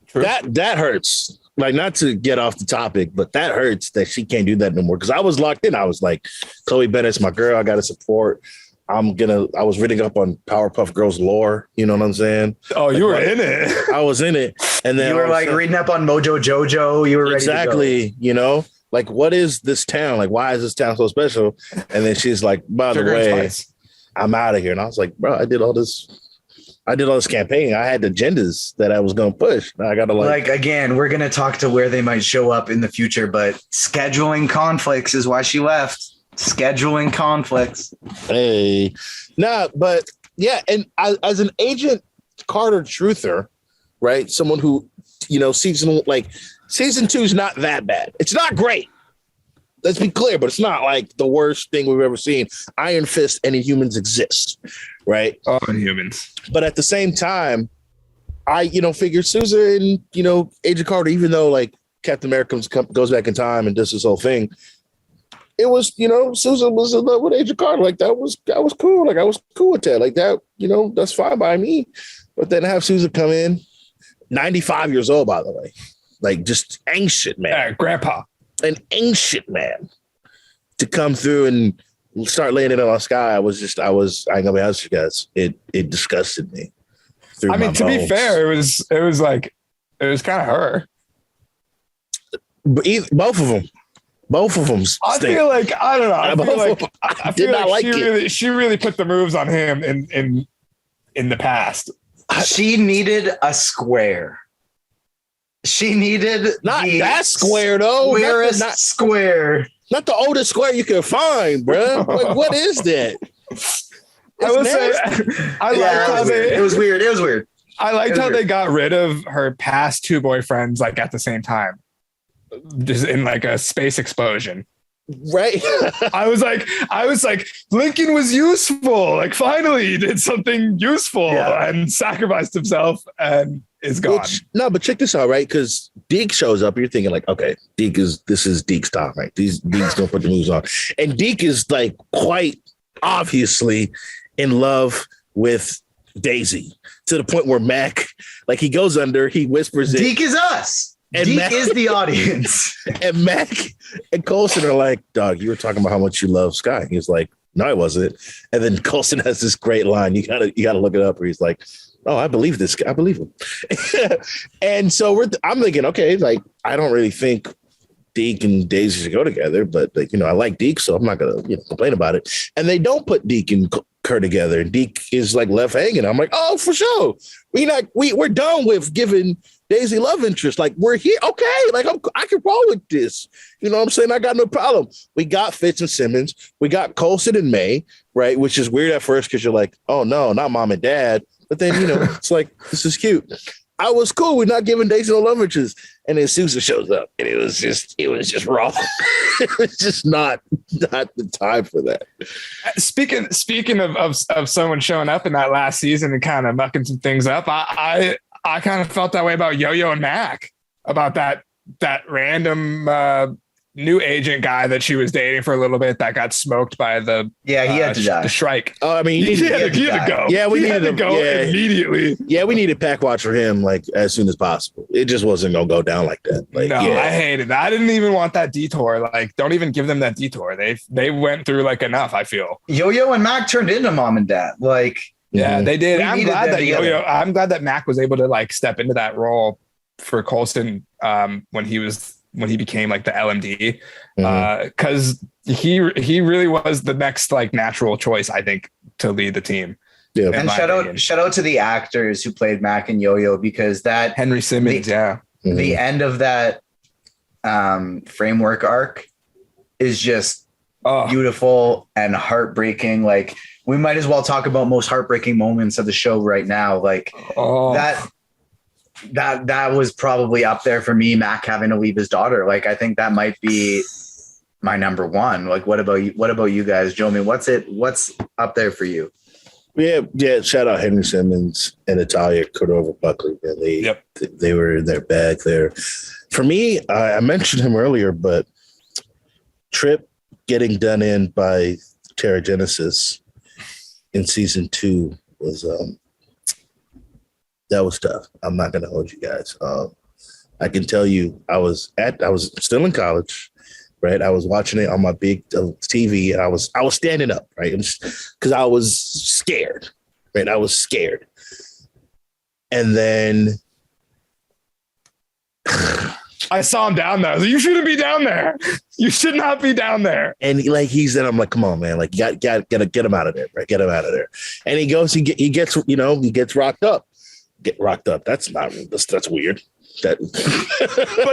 True. That hurts. Like, not to get off the topic, but that hurts that she can't do that no more. Because I was locked in. I was like, Chloe Bennett's my girl. I got to support. I was reading up on Powerpuff Girls lore. You know what I'm saying? Oh, you were in it. I was in it. And then you were like reading up on Mojo Jojo. You were ready exactly, to go. Like, what is this town? Like, why is this town so special? And then she's like, by the way, I'm out of here. And I was like, bro, I did all this campaigning. I had agendas that I was going to push. I got to again, we're going to talk to where they might show up in the future, but scheduling conflicts is why she left. Scheduling conflicts. Hey, but yeah. And as an Agent Carter truther, right? Someone who, season 2 is not that bad. It's not great. Let's be clear, but it's not like the worst thing we've ever seen. Iron Fist and Inhumans exist, right? Oh, Inhumans. But at the same time, I, figured Sousa and, Agent Carter, even though like Captain America goes back in time and does this whole thing, it was, Sousa was in love with Agent Carter. Like that was cool. Like I was cool with that. Like that, that's fine by me. But then have Sousa come in, 95 years old, by the way, like just ancient man. Yeah, grandpa. An ancient man to come through and start laying it on the sky. I ain't gonna be honest with you guys. It disgusted me. I mean, to be fair, it was kind of her. But both of them. I feel like, I don't know. I feel like she really put the moves on him in the past. She needed a square. She needed not that square though. Squarest square. Not the oldest square you can find, bro. Like, what is that? I will say, it was weird. It was weird. I liked how they got rid of her past two boyfriends like at the same time, just in like a space explosion. Right. I was like, Lincoln was useful. Like finally he did something useful and sacrificed himself and is gone. But check this out, right? Because Deke shows up. You're thinking like, okay, this is Deke's time, right? Deke's gonna put the moves on. And Deke is like quite obviously in love with Daisy to the point where Mac, like he goes under, he whispers it. Deke is us. And Deke Mac is the audience. And Mac and Coulson are like, dog, you were talking about how much you love Sky. He's like, no, I wasn't. And then Coulson has this great line. You gotta look it up where he's like, oh, I believe this guy. I believe him. And so I'm thinking, okay, like, I don't really think Deke and Daisy should go together, but like, I like Deke, so I'm not going to complain about it. And they don't put Deke and Kurt together. Deke is like left hanging. I'm like, oh, for sure. We're done with giving Daisy love interest. Like we're here. Okay. Like I can roll with this. You know what I'm saying? I got no problem. We got Fitz and Simmons. We got Coulson and May, right? Which is weird at first because you're like, oh no, not mom and dad. But then, it's like, this is cute. I was cool. We're not giving Daisy no love interest. And then Sousa shows up and it was just raw. It was just not the time for that. Speaking of someone showing up in that last season and kind of mucking some things up, I kind of felt that way about Yo-Yo and Mac, about that random new agent guy that she was dating for a little bit that got smoked by the he had to die. The strike. Oh, I mean, he had to go. Yeah, we needed to go immediately. Yeah, we needed pack watch for him like as soon as possible. It just wasn't gonna go down like that. Like, I hated that. I didn't even want that detour. Like, don't even give them that detour. They went through like enough. I feel Yo-Yo and Mac turned into mom and dad. Like, yeah, they did. I'm glad that Yo-Yo. I'm glad that Mac was able to like step into that role for Coulson when he became like the LMD, because he really was the next like natural choice, I think, to lead the team. Yeah, and shout out to the actors who played Mac and Yo-Yo, because that Henry Simmons, the end of that framework arc is just beautiful and heartbreaking. Like, we might as well talk about most heartbreaking moments of the show right now. Like that was probably up there for me. Mac having to leave his daughter. Like, I think that might be my number one. Like, what about you? What about you guys, Jomi? What's up there for you? Yeah. Shout out Henry Simmons and Natalia Cordova-Buckley. Man, they were in their bag there. For me, I mentioned him earlier, but Trip getting done in by Terrigenesis in season 2 was that was tough. I'm not gonna hold you guys. I can tell you, I was still in college, right? I was watching it on my big TV, and I was standing up, right, because I was scared, right? I was scared, and then I saw him down there. You shouldn't be down there. You should not be down there. And he's there. I'm like, come on, man. Like, you got to get him out of there, right? Get him out of there. And he goes, he gets rocked up. Get rocked up. That's weird. But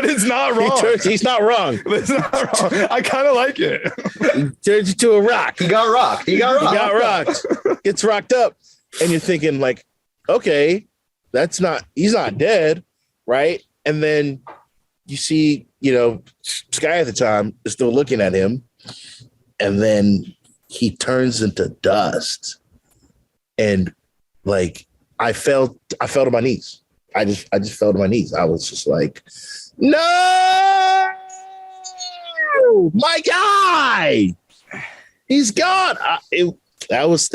it's not wrong. He's not wrong. It's not wrong. I kind of like it. He turns into a rock. He got rocked. He got rocked. Gets rocked up. And you're thinking, like, okay, he's not dead, right? And then you see, Sky at the time is still looking at him, and then he turns into dust. And like, I fell to my knees. I just fell to my knees. I was just like, no, my guy, he's gone. That was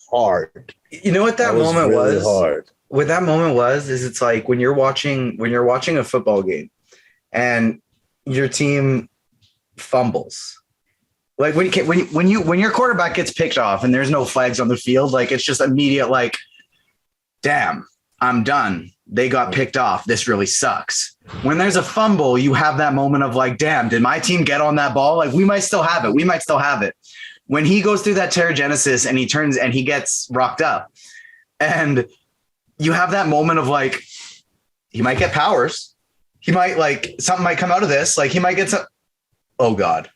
hard. You know what that moment really was? Hard. What that moment was is, it's like when you're watching a football game and your team fumbles. Like, when your quarterback gets picked off and there's no flags on the field, like, it's just immediate, like, damn, I'm done. They got picked off. This really sucks. When there's a fumble, you have that moment of like, damn, did my team get on that ball? Like, we might still have it. When he goes through that Terrigenesis and he turns and he gets rocked up, and you have that moment of like, he might get powers. He might, like, something might come out of this. Like, he might get some, oh God.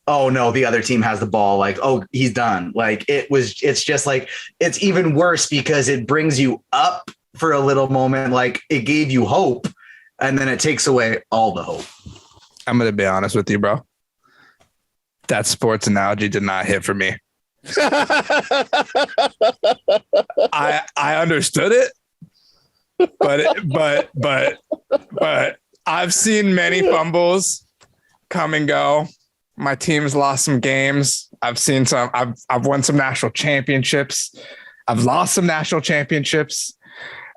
Oh no, the other team has the ball. Like, oh, he's done. Like, it's just like, it's even worse because it brings you up for a little moment. Like, it gave you hope, and then it takes away all the hope. I'm going to be honest with you, bro. That sports analogy did not hit for me. I understood it, but I've seen many fumbles come and go. My team's lost some games. I've seen some. I've won some national championships. I've lost some national championships,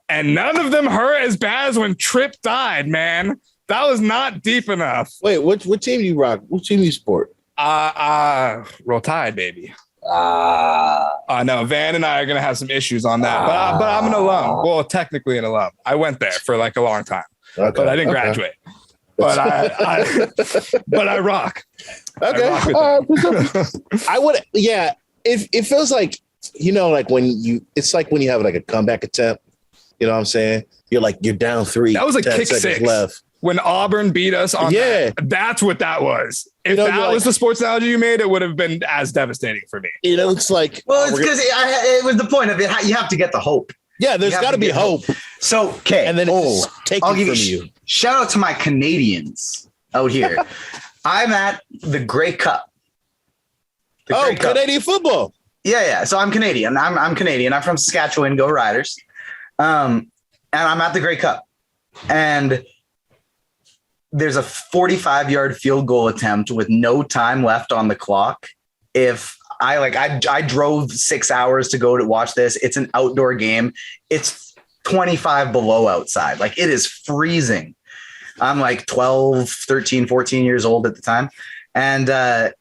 and none of them hurt as bad as when Trip died. Man, that was not deep enough. Wait, what team do you rock? What team do you support? Roll Tide, baby. No, Van and I are gonna have some issues on that. But I'm an alum. Well, technically an alum. I went there for like a long time, but I didn't graduate. But I rock. Okay. I would. Yeah. It feels like, like it's like when you have like a comeback attempt. You know what I'm saying? You're down 3. That was like kick 6 left. When Auburn beat us on that's what that was. If that was the sports analogy you made, it would have been as devastating for me. It's like, well, it's because it was the point of it. You have to get the hope. Yeah, there's got to be hope. So, okay. And then I'll give you. Shout out to my Canadians out here. I'm at the Grey Cup. Canadian football. Yeah. So I'm Canadian. I'm Canadian. I'm from Saskatchewan. Go Riders. And I'm at the Grey Cup. And there's a 45-yard field goal attempt with no time left on the clock. If I drove 6 hours to go to watch this. It's an outdoor game. It's 25 below outside. Like, it is freezing. I'm like 12, 13, 14 years old at the time. And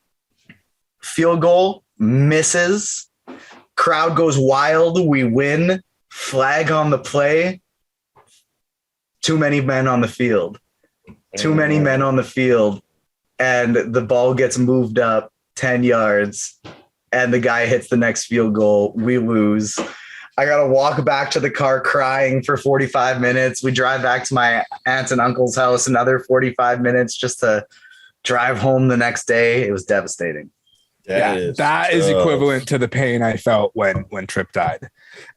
field goal misses. Crowd goes wild. We win. Flag on the play. Too many men on the field. And the ball gets moved up 10 yards. And the guy hits the next field goal. We lose. I got to walk back to the car crying for 45 minutes. We drive back to my aunt's and uncle's house, another 45 minutes just to drive home the next day. It was devastating. That is equivalent to the pain I felt when Trip died.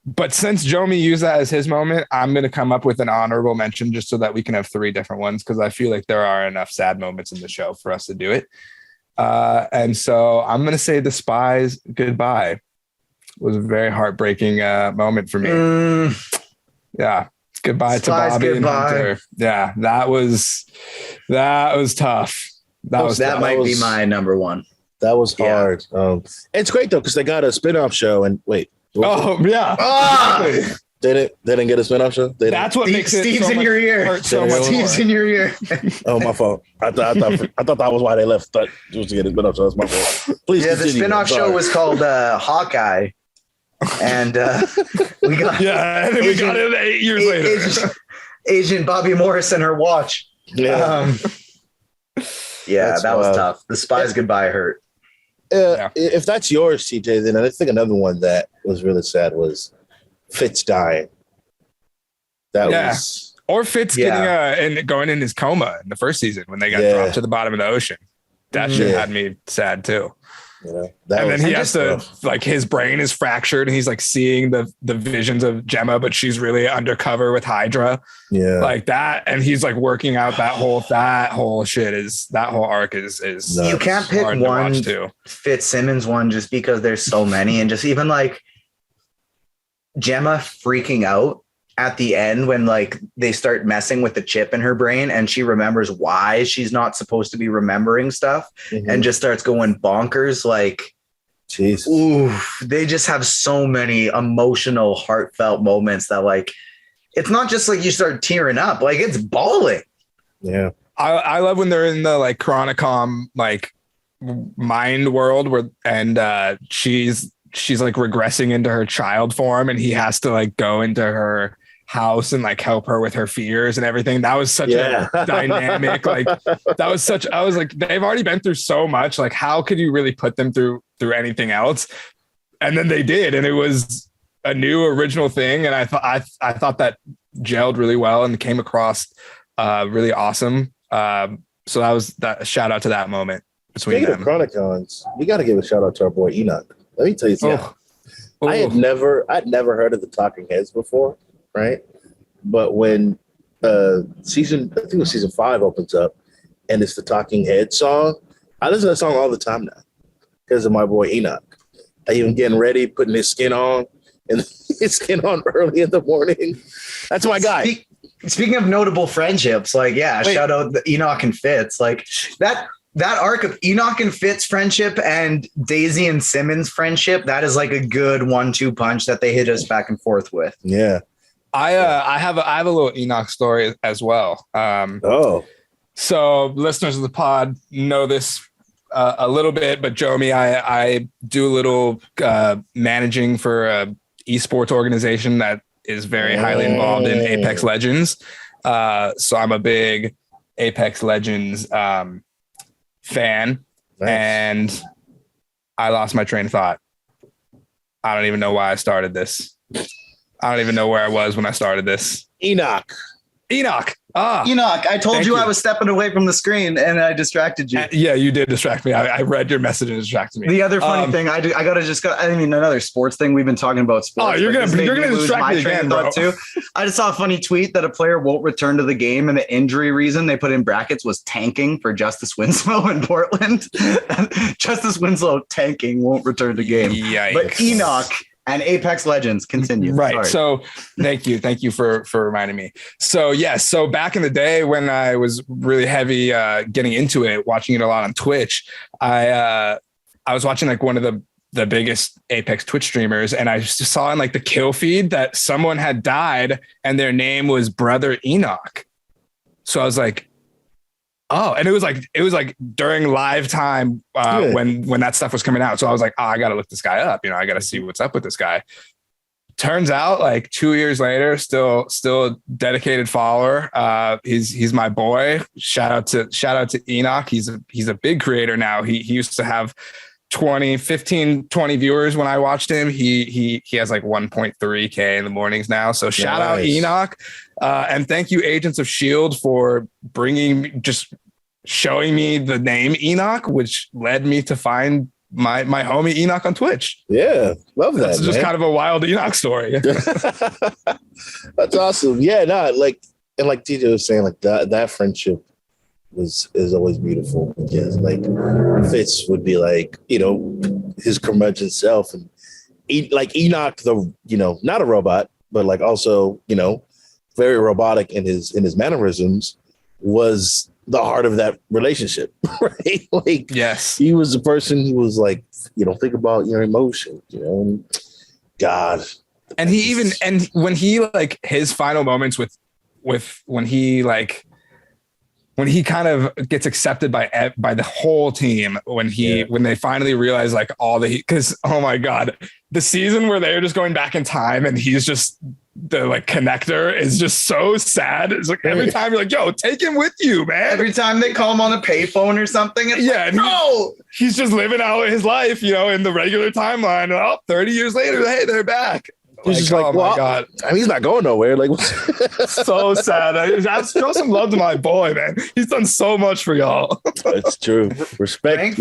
But since Jomi used that as his moment, I'm going to come up with an honorable mention just so that we can have 3 different ones, because I feel like there are enough sad moments in the show for us to do it. And so I'm going to say The Spy's goodbye was a very heartbreaking moment for me. Yeah. Goodbye to Bobby and Hunter. Yeah, that was tough. That might be my number one. That was hard. It's great though, because they got a spin-off show and wait. Oh yeah. Exactly. They didn't get a spin-off show? That's what makes it Steve's in your ear. Steve's in your ear. Oh, my fault. I thought that was why they left. Thought it was to get a spin-off show. That's my fault. Please continue. The spin-off show was called Hawkeye. And we got and then we got it 8 years later. Agent Bobby Morris and her watch. Yeah. That was tough. The Spy's goodbye hurt. If that's yours, TJ, then I think another one that was really sad was Fitz dying. That was, or Fitz getting and going in his coma in the first season when they got dropped to the bottom of the ocean. That shit had me sad too. And then he has to his brain is fractured and he's like seeing the visions of Gemma, but she's really undercover with Hydra. Yeah, like that, and he's like working out that whole arc is you can't pick one Fitzsimmons one just because there's so many, and just even like Gemma freaking out at the end when like they start messing with the chip in her brain and she remembers why she's not supposed to be remembering stuff and just starts going bonkers. Like, jeez, they just have so many emotional, heartfelt moments that like, it's not just like you start tearing up, like it's bawling. Yeah. I love when they're in the like Chronicom, like mind world where, and she's like regressing into her child form and he has to like go into her house and like help her with her fears and everything. That was such a dynamic, like I was like, they've already been through so much. Like, how could you really put them through anything else? And then they did, and it was a new original thing. And I thought that gelled really well and came across really awesome. So that was that shout out to that moment between them. Speaking of Chronicons, we got to give a shout out to our boy Enoch. Let me tell you something. I'd never heard of the Talking Heads before, right? But when season 5 opens up and it's the Talking Heads song, I listen to that song all the time now because of my boy Enoch. I even getting ready, putting his skin on, and his skin on early in the morning. That's my guy. Speaking of notable friendships, like shout out Enoch and Fitz, like that arc of Enoch and Fitz friendship and Daisy and Simmons friendship, that is like a good 1-2 punch that they hit us back and forth with. Yeah. I have a little Enoch story as well. So listeners of the pod know this a little bit, but Jomi, I do a little managing for a esports organization that is very highly involved in Apex Legends. So I'm a big Apex Legends fan. Nice. And I lost my train of thought. I don't even know why I started this. I don't even know where I was when I started this. Enoch. Enoch, I told you I was stepping away from the screen and I distracted you. Yeah, you did distract me. I read your message and distracted me. The other funny thing, I mean, another sports thing. We've been talking about sports. Oh, you're gonna distract me again, bro. Too. I just saw a funny tweet that a player won't return to the game, and the injury reason they put in brackets was tanking for Justice Winslow in Portland. Justice Winslow tanking, won't return to game. Yikes. But Enoch and Apex Legends continue. Right. Sorry. So thank you for reminding me. So so back in the day when I was really heavy getting into it, watching it a lot on Twitch, I was watching like one of the biggest Apex Twitch streamers, and I just saw in like the kill feed that someone had died and their name was Brother Enoch. So I was like, oh, and it was like during live time when that stuff was coming out. So I was like, I got to look this guy up. I got to see what's up with this guy. Turns out like 2 years later, still a dedicated follower. He's my boy. Shout out to Enoch. He's a big creator now. He used to have 20 viewers when I watched him. He has like 1.3K in the mornings now. So shout out Enoch. And thank you, Agents of S.H.I.E.L.D., for showing me the name Enoch, which led me to find my homie Enoch on Twitch. Yeah, love that. That's just kind of a wild Enoch story. That's awesome. Yeah, like TJ was saying, like that friendship is always beautiful, because like Fitz would be like, his curmudgeon self, and like Enoch, not a robot, but like also, very robotic in his mannerisms, was the heart of that relationship, right? Like, yes, he was the person who was like, think about your emotions, God. And when he like his final moments with when he kind of gets accepted by the whole team, when they finally realize like because oh my God, the season where they're just going back in time and he's just the like connector is just so sad. It's like every time you're like, yo, take him with you, man. Every time they call him on a payphone or something, it's like, bro, he's just living out his life, in the regular timeline. And 30 years later, hey, they're back. He's just like, oh my God. I mean, he's not going nowhere. Like, so sad. I show some love to my boy, man. He's done so much for y'all. That's true. Rank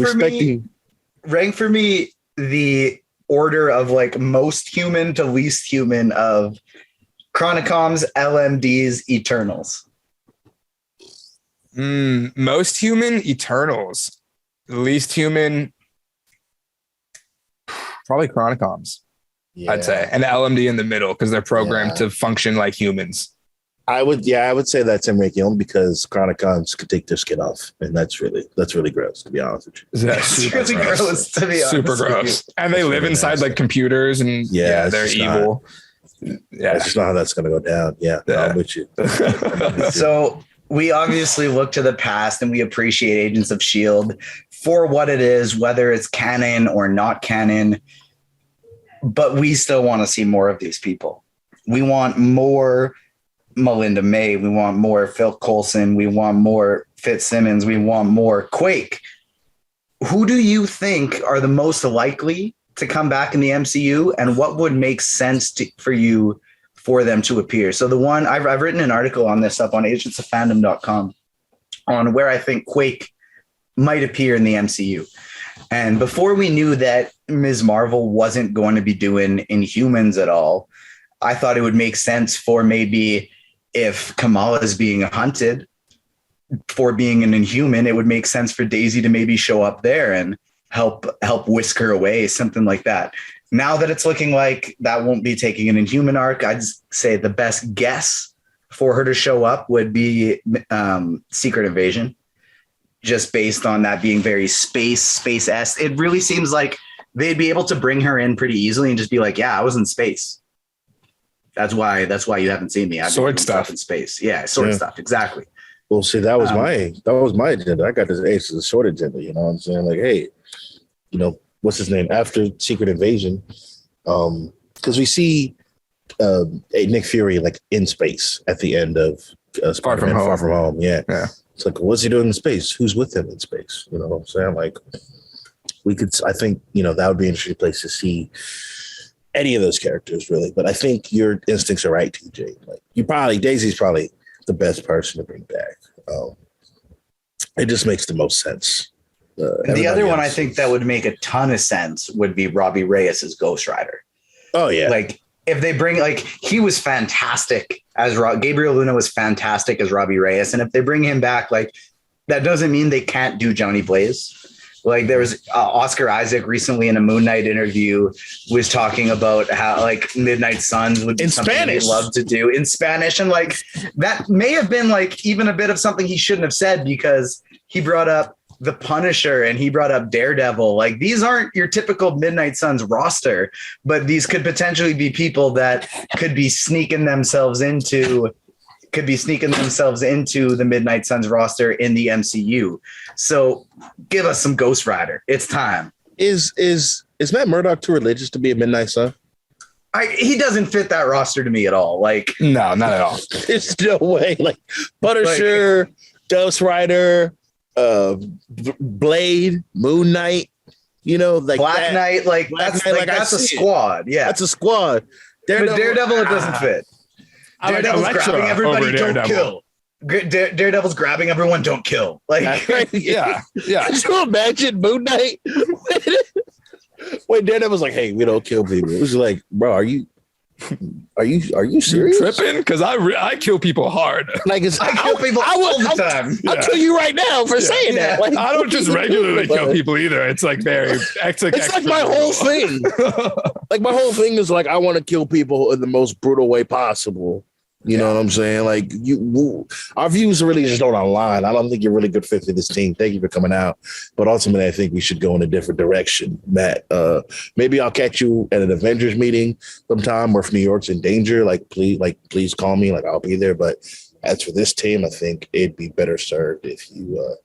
for me the order of like most human to least human of Chronicoms, LMDs, Eternals. Most human, Eternals. Least human, probably Chronicoms. Yeah. I'd say, and LMD in the middle, because they're programmed to function like humans. I would say that's him ranking only because Chronicons could take their skin off, and that's really gross, to be honest with you. That's really gross, to be honest. Super gross. And they live inside like computers, and they're evil. That's just not how that's going to go down. Yeah, I'm with you. So we obviously look to the past, and we appreciate Agents of S.H.I.E.L.D. for what it is, whether it's canon or not canon. But we still want to see more of these people. We want more Melinda May. We want more Phil Coulson. We want more Fitzsimmons. We want more Quake. Who do you think are the most likely to come back in the MCU, and what would make sense for them to appear? So the one I've written an article on this up on agentsofFandom.com on where I think Quake might appear in the MCU. And before we knew that Ms. Marvel wasn't going to be doing Inhumans at all, I thought it would make sense for maybe if Kamala is being hunted for being an Inhuman, it would make sense for Daisy to maybe show up there and help whisk her away, something like that. Now that it's looking like that won't be taking an Inhuman arc, I'd say the best guess for her to show up would be Secret Invasion. Just based on that being very space-esque. It really seems like they'd be able to bring her in pretty easily and just be like, yeah, I was in space. That's why you haven't seen me. I've sword stuff in space. Yeah, sword stuff. Exactly. Well, see, that was my agenda. I got this Ace of the Sword agenda. You know what I'm saying? Like, hey, what's his name? After Secret Invasion, because we see Nick Fury like in space at the end of Far From Home. Yeah. It's like, what's he doing in space? Who's with him in space? You know what I'm saying? Like, I think, that would be an interesting place to see any of those characters, really. But I think your instincts are right, TJ. Like, Daisy's probably the best person to bring back. It just makes the most sense. The other one I think that would make a ton of sense would be Robbie Reyes as Ghost Rider. Oh, yeah. Like, if they bring, he was fantastic as Gabriel Luna was fantastic as Robbie Reyes. And if they bring him back, that doesn't mean they can't do Johnny Blaze. Like, there was Oscar Isaac recently in a Moon Knight interview was talking about how Midnight Suns would be in something Spanish. he'd love to do in Spanish. And that may have been even a bit of something he shouldn't have said, because he brought up the Punisher and he brought up Daredevil. These aren't your typical Midnight Suns roster, but these could potentially be people that could be sneaking themselves into the Midnight Suns roster in the MCU. So give us some Ghost Rider. It's time. Is Matt Murdock too religious to be a Midnight Sun? He doesn't fit that roster to me at all. No, not at all. There's no way. Punisher, Ghost Rider, Blade, Moon Knight, You know, like Black Knight, like Black that's Knight, like that's a squad. Yeah, that's a squad. but Daredevil it doesn't fit. I like Daredevil's Elektra grabbing everybody, over don't Daredevil. kill. Daredevil's grabbing everyone, don't kill. Like, Yeah. Could you imagine Moon Knight? When Daredevil's like, "Hey, we don't kill people." It was like, bro, are you serious? Tripping? Because I kill people hard. Like, I kill people all the time. I'll kill you right now for saying that. Like, I don't just regularly kill people either. It's like it's like my whole thing. Like my whole thing is like I want to kill people in the most brutal way possible. You know what I'm saying? Like our views are really just not online. I don't think you're really good fit for this team. Thank you for coming out. But ultimately, I think we should go in a different direction, Matt. Maybe I'll catch you at an Avengers meeting sometime or if New York's in danger. Please call me. Like I'll be there. But as for this team, I think it'd be better served if you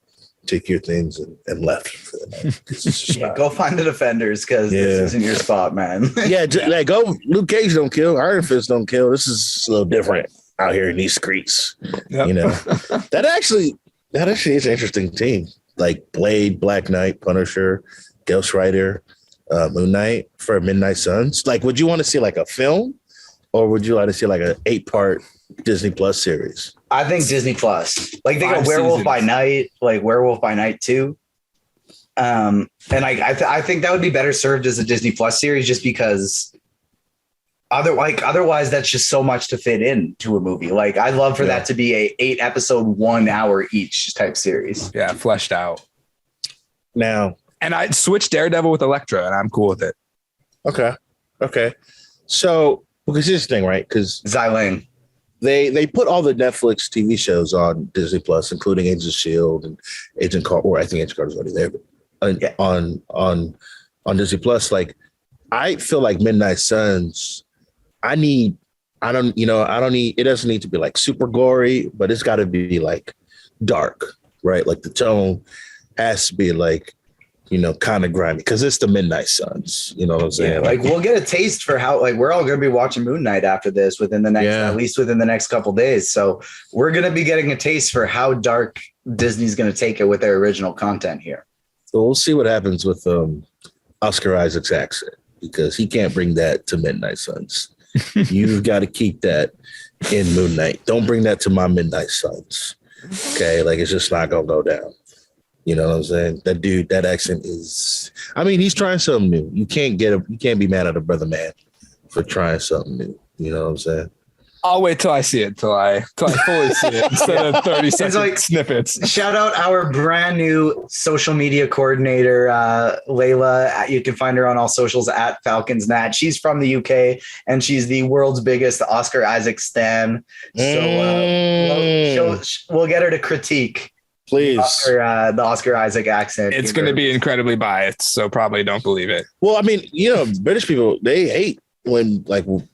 take your things and left for the night. Go find the Defenders because this isn't your spot, man. Go. Luke Cage don't kill. Iron Fist don't kill. This is a little different out here in these streets. Yep. You know, that actually is an interesting team. Like Blade, Black Knight, Punisher, Ghost Rider, Moon Knight for Midnight Suns. Like, would you want to see like a film, or would you like to see like an 8-part Disney Plus series? I think Disney Plus. Like they got 5 Werewolf seasons. by Night, like Werewolf by Night 2. And I think that would be better served as a Disney Plus series just because otherwise that's just so much to fit into a movie. Like I'd love for that to be a 8-episode 1 hour each type series. Yeah, fleshed out. Now, And I'd switch Daredevil with Elektra, and I'm cool with it. okay. So because here's the thing, right? Because Xiling. They put all the Netflix TV shows on Disney Plus, including Agents of Shield and Agent Carter. Or I think Agent Carter's already there, but on Disney Plus. Like, I feel like Midnight Suns. It doesn't need to be like super gory, but it's got to be like dark, right? Like the tone has to be like, kind of grimy because it's the Midnight Suns. You know what I'm saying? Yeah, like we'll get a taste for how we're all going to be watching Moon Knight after this within the next at least within the next couple days. So we're going to be getting a taste for how dark Disney's going to take it with their original content here. So we'll see what happens with Oscar Isaac's accent because he can't bring that to Midnight Suns. You've got to keep that in Moon Knight. Don't bring that to my Midnight Suns. Okay, like it's just not gonna go down. You know what I'm saying? That dude, that accent is. I mean, he's trying something new. You can't be mad at a brother man for trying something new. You know what I'm saying? I'll wait till I see it, till I fully see it instead of 30-second snippets. Shout out our brand new social media coordinator, Layla. You can find her on all socials at FalconsNat. She's from the UK and she's the world's biggest Oscar Isaac stan. So we'll get her to critique. Please. The Oscar Isaac accent. It's going to be incredibly biased, so probably don't believe it. Well, I mean, British people, they hate when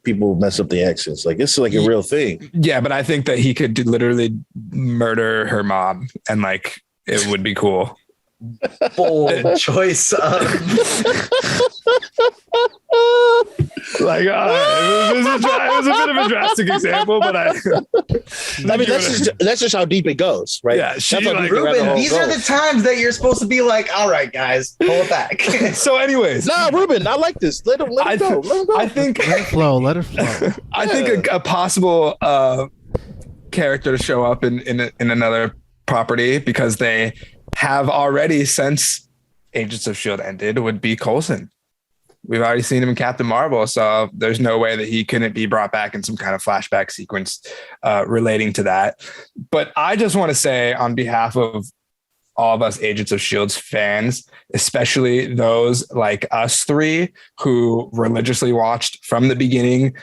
people mess up the accents. Like it's like a real thing. Yeah, but I think that he could literally murder her mom and it would be cool. Bold choice of it was a bit of a drastic example, but I mean that's just how deep it goes, right? Yeah, Ruben, these are the times that you're supposed to be like, all right, guys, pull it back. So anyways, Ruben, I like this. Let him go. I think Let it flow. I think a possible character to show up in another property, because they have already, since Agents of S.H.I.E.L.D. ended, would be Coulson. We've already seen him in Captain Marvel, so there's no way that he couldn't be brought back in some kind of flashback sequence relating to that. But I just want to say, on behalf of all of us Agents of S.H.I.E.L.D.'s fans, especially those like us three who religiously watched from the beginning,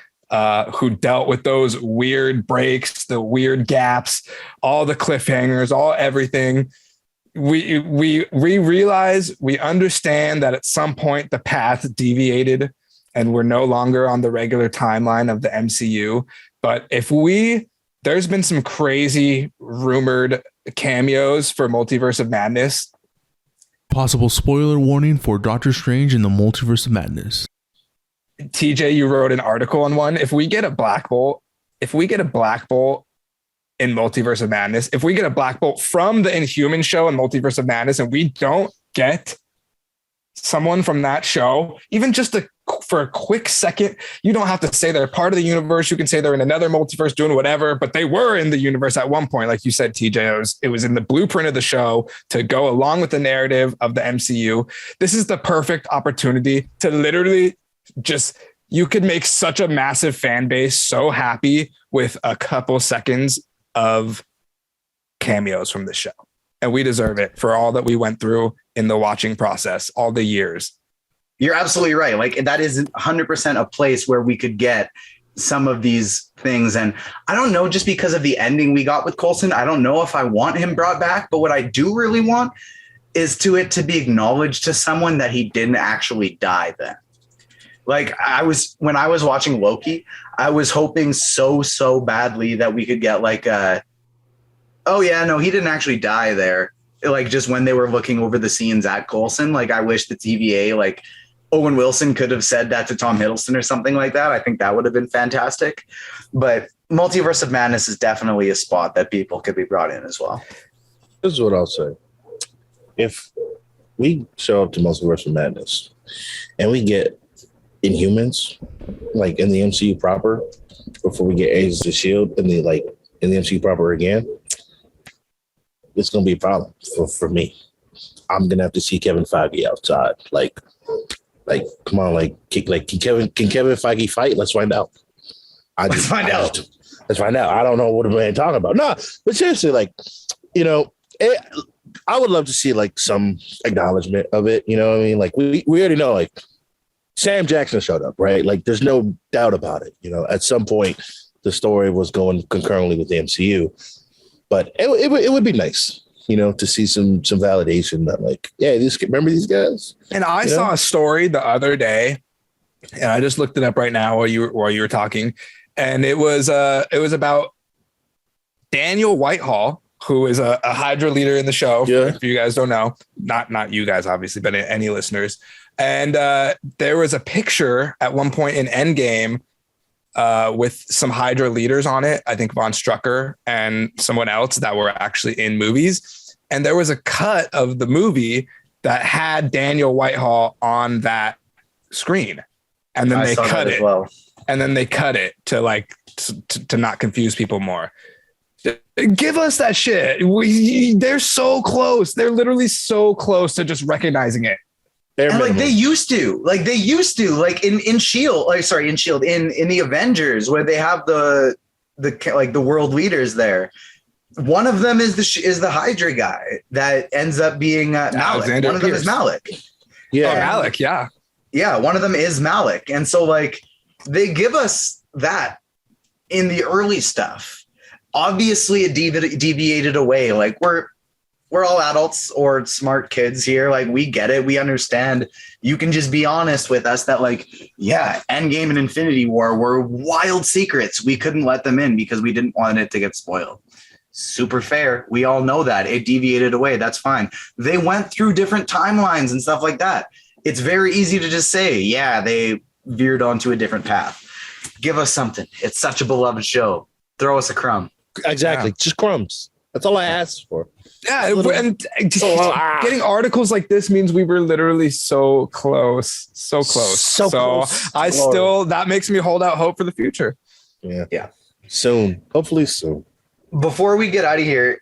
who dealt with those weird breaks, the weird gaps, all the cliffhangers, everything. We realize, we understand that at some point the path deviated and we're no longer on the regular timeline of the MCU. But there's been some crazy rumored cameos for Multiverse of Madness. Possible spoiler warning for Doctor Strange in the Multiverse of Madness. TJ, you wrote an article on one. If we get a Black Bolt in Multiverse of Madness, if we get a Black Bolt from the Inhuman show in Multiverse of Madness, and we don't get someone from that show, even just for a quick second. You don't have to say they're part of the universe. You can say they're in another multiverse doing whatever, but they were in the universe at one point. Like you said, TJ, it was in the blueprint of the show to go along with the narrative of the MCU. This is the perfect opportunity to literally just, you could make such a massive fan base so happy with a couple seconds of cameos from the show. And we deserve it for all that we went through in the watching process, all the years. You're absolutely right. Like that is 100% a place where we could get some of these things. And I don't know, just because of the ending we got with Coulson, I don't know if I want him brought back, but what I do really want is to be acknowledged to someone that he didn't actually die then. Like when I was watching Loki, I was hoping so badly that we could get like oh yeah, no, he didn't actually die there. Like just when they were looking over the scenes at Coulson, like I wish the TVA, like Owen Wilson could have said that to Tom Hiddleston or something like that. I think that would have been fantastic. But Multiverse of Madness is definitely a spot that people could be brought in as well. This is what I'll say. If we show up to Multiverse of Madness and we get Inhumans, like in the MCU proper, before we get Agents of S.H.I.E.L.D. in the MCU proper again, it's gonna be a problem for me. I'm gonna have to see Kevin Feige outside. Like, come on, can Kevin Feige fight? Let's find out. Let's find out. I don't know what a man talking about. No, but seriously, I would love to see like some acknowledgement of it. You know what I mean? Like we already know, like Sam Jackson showed up, right? Like there's no doubt about it. You know, at some point the story was going concurrently with the MCU. But it would be nice, to see some validation that like, yeah, remember these guys? And I saw a story the other day, and I just looked it up right now while you were talking, and it was about Daniel Whitehall, who is a Hydra leader in the show. Yeah. If you guys don't know, not you guys obviously, but any listeners. And there was a picture at one point in Endgame with some Hydra leaders on it. I think Von Strucker and someone else that were actually in movies. And there was a cut of the movie that had Daniel Whitehall on that screen. And then they cut it. Well. And then they cut it to to not confuse people more. Give us that shit. They're so close. They're literally so close to just recognizing it. And they used to in Shield, in the Avengers, where they have the world leaders there. One of them is the Hydra guy that ends up being Malik. One of them is Malik. Yeah, Malik. Yeah, yeah. One of them is Malik, and so they give us that in the early stuff. Obviously, it deviated away. Like we're all adults or smart kids here. Like we get it. We understand. You can just be honest with us that Endgame and Infinity War were wild secrets. We couldn't let them in because we didn't want it to get spoiled. Super fair. We all know that it deviated away. That's fine. They went through different timelines and stuff like that. It's very easy to just say, yeah, they veered onto a different path. Give us something. It's such a beloved show. Throw us a crumb. Exactly. Yeah. Just crumbs. That's all I asked for. Yeah, and getting articles like this means we were literally so close. So close. That makes me hold out hope for the future. Yeah. Soon. Hopefully soon. Before we get out of here,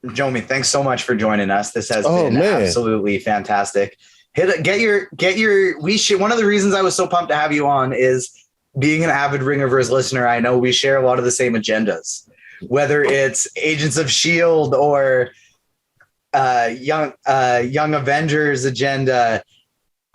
Jomi, thanks so much for joining us. This has been absolutely fantastic. One of the reasons I was so pumped to have you on is being an avid Ringerverse listener. I know we share a lot of the same agendas. Whether it's Agents of S.H.I.E.L.D. or Young Avengers agenda,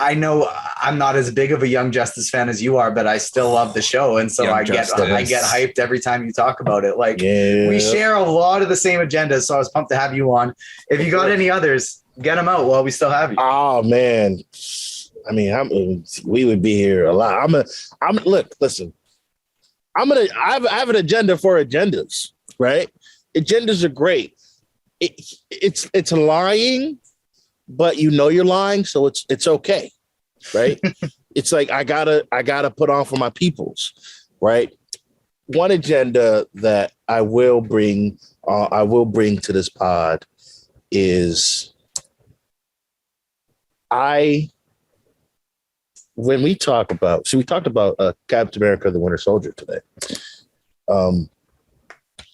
I know I'm not as big of a Young Justice fan as you are, but I still love the show, and so I get hyped every time you talk about it. We share a lot of the same agendas, so I was pumped to have you on. If you got any others, get them out while we still have you. Oh man, I mean, we would be here a lot. Listen. I have an agenda for agendas, right? Agendas are great. It's lying, but you're lying, so it's okay, right? It's like I gotta put on for my peoples, right? One agenda that I will bring to this pod is when we talk about, we talked about Captain America, the Winter Soldier today.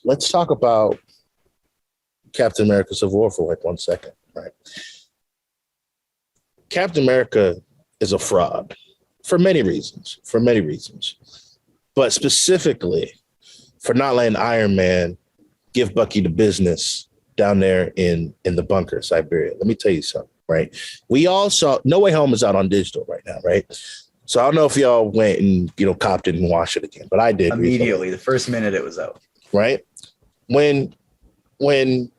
Let's talk about Captain America Civil War for like 1 second, right? Captain America is a fraud for many reasons, but specifically for not letting Iron Man give Bucky the business down there in the bunker, Siberia. Let me tell you something, right? We all saw No Way Home is out on digital right now, right? So I don't know if y'all went and, copped it and watched it again, but I did. Immediately, recently. the first minute it was out. Right? When the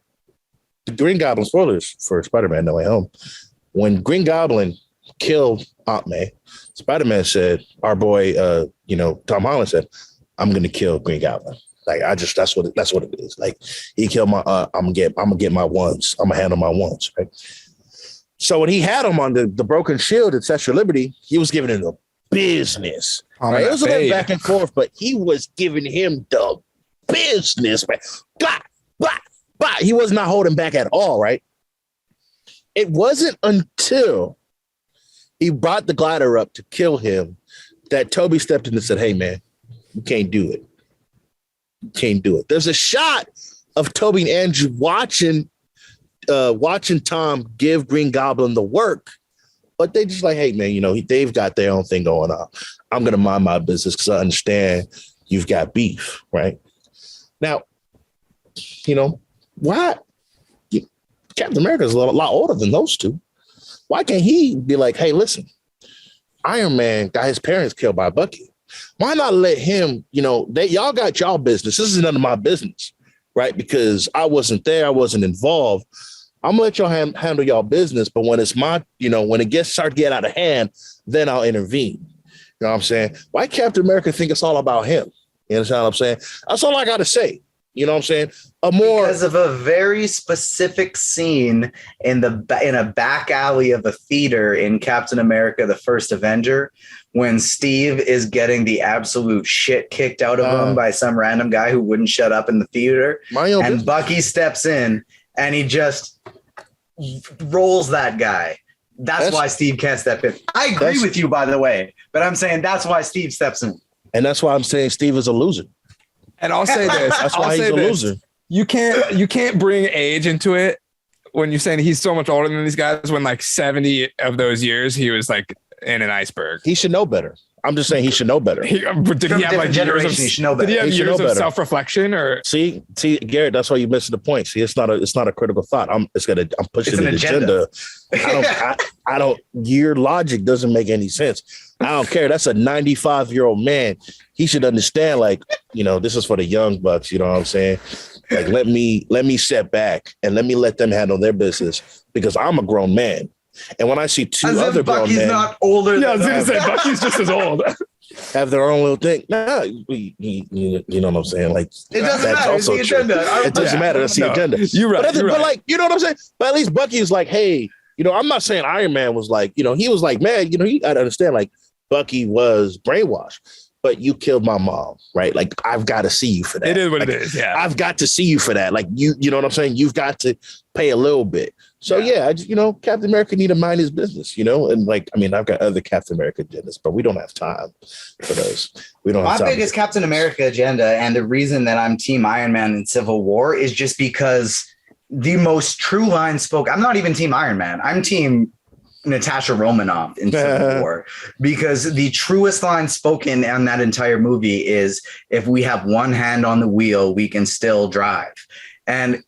Green Goblin, spoilers for Spider-Man No Way Home, when Green Goblin killed Aunt May, Spider-Man said, our boy, Tom Holland said, I'm going to kill Green Goblin. Like, that's what it is. Like, he killed my, I'm gonna get my ones. I'm gonna handle my ones. Right. So when he had him on the broken shield at Statue of Liberty, he was giving him the business. Right? It was a little back and forth, but he was giving him the business. Right? Blah, blah, blah. He was not holding back at all. Right. It wasn't until he brought the glider up to kill him that Toby stepped in and said, hey, man, you can't do it. You can't do it. There's a shot of Toby and Andrew watching Tom give Green Goblin the work, but they just like, hey, man, they've got their own thing going on. I'm going to mind my business because I understand you've got beef, right? Now, why? Captain America is a lot older than those two. Why can't he be like, hey, listen, Iron Man got his parents killed by Bucky. Why not let him, y'all got y'all business. This is none of my business, right? Because I wasn't there. I wasn't involved. I'm gonna let y'all handle y'all business. But when it's my, when it start to get out of hand, then I'll intervene. You know what I'm saying? Why Captain America think it's all about him? You understand what I'm saying? That's all I got to say. You know what I'm saying? Because of a very specific scene in a back alley of a theater in Captain America: The First Avenger, when Steve is getting the absolute shit kicked out of him by some random guy who wouldn't shut up in the theater, and Bucky steps in and he just rolls that guy. That's why Steve can't step in. I agree with you, by the way, but I'm saying that's why Steve steps in. And that's why I'm saying Steve is a loser. And I'll say this. That's why he's a loser. You can't bring age into it when you're saying he's so much older than these guys, when like 70 of those years he was like in an iceberg. He should know better. I'm just saying he should know better. Did he have like years of self-reflection or see, Garrett, that's why you're missing the point. See, it's not a critical thought. I'm pushing an agenda. Your logic doesn't make any sense. I don't care. That's a 95-year-old man. He should understand, like, this is for the young bucks. You know what I'm saying? Like, let me step back and let me let them handle their business because I'm a grown man. And when I see two other grown men, not older. Yeah, I was going to say Bucky's just as old. Have their own little thing. Nah, you know what I'm saying? Like, it doesn't matter. It's the agenda. It doesn't matter. That's the agenda. You're right. But like, you know what I'm saying? But at least Bucky is like, hey, I'm not saying Iron Man was like, he was like, man, you got to understand, like, Bucky was brainwashed, but you killed my mom, right? Like, I've got to see you for that. It is what like, it is. Yeah. I've got to see you for that. Like, you know what I'm saying? You've got to pay a little bit. So I just, Captain America need to mind his business, and like, I've got other Captain America agendas, but we don't have time for those. We don't have time. My biggest Captain America agenda, and the reason that I'm Team Iron Man in Civil War, is just because the most true line spoke. I'm not even Team Iron Man. I'm Team Natasha Romanoff in Civil War, because the truest line spoken on that entire movie is, if we have one hand on the wheel, we can still drive. And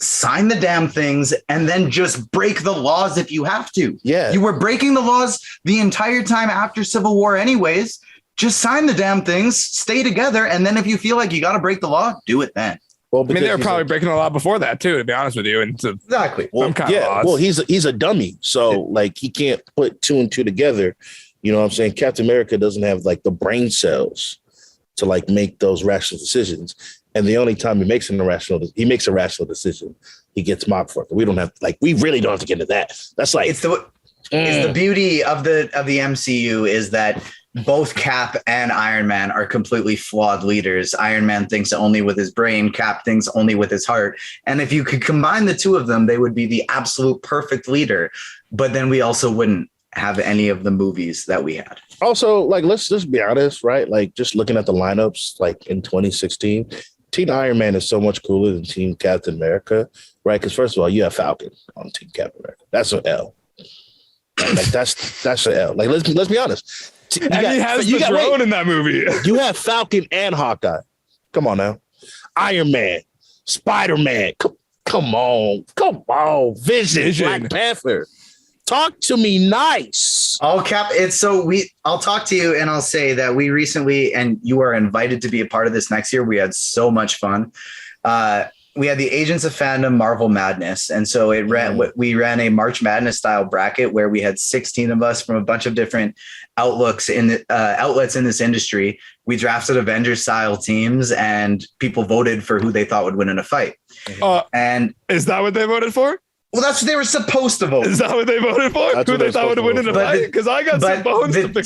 sign the damn things and then just break the laws if you have to. Yeah. You were breaking the laws the entire time after Civil War anyways. Just sign the damn things, stay together, and then if you feel like you got to break the law, do it then. Well, they were probably breaking the law before that too, to be honest with you. And exactly. Well, he's a dummy. So like, he can't put two and two together. You know what I'm saying? Captain America doesn't have like the brain cells to like make those rational decisions. And the only time he makes a rational decision, he gets mocked for it. We don't have we really don't have to get into that. That's like it's the beauty of the MCU is that both Cap and Iron Man are completely flawed leaders. Iron Man thinks only with his brain, Cap thinks only with his heart. And if you could combine the two of them, they would be the absolute perfect leader. But then we also wouldn't have any of the movies that we had. Also, like, let's just be honest, right? Like, just looking at the lineups, like in 2016, Team Iron Man is so much cooler than Team Captain America, right? Because first of all, you have Falcon on Team Captain America. That's an L. Like that's an L. Like, let's be honest. And he has the drone in that movie. You have Falcon and Hawkeye. Come on now. Iron Man, Spider-Man. Come on. Vision. Black Panther. Talk to me nice. I'll talk to you and I'll say that we recently, and you are invited to be a part of this next year. We had so much fun. We had the Agents of Fandom Marvel Madness. And so we ran a March Madness style bracket where we had 16 of us from a bunch of different outlets in this industry. We drafted Avengers style teams and people voted for who they thought would win in a fight. And is that what they voted for? Well, that's what they were supposed to vote. Is that what they voted for? That's who they thought would win in a fight? Because I got some bones to pick the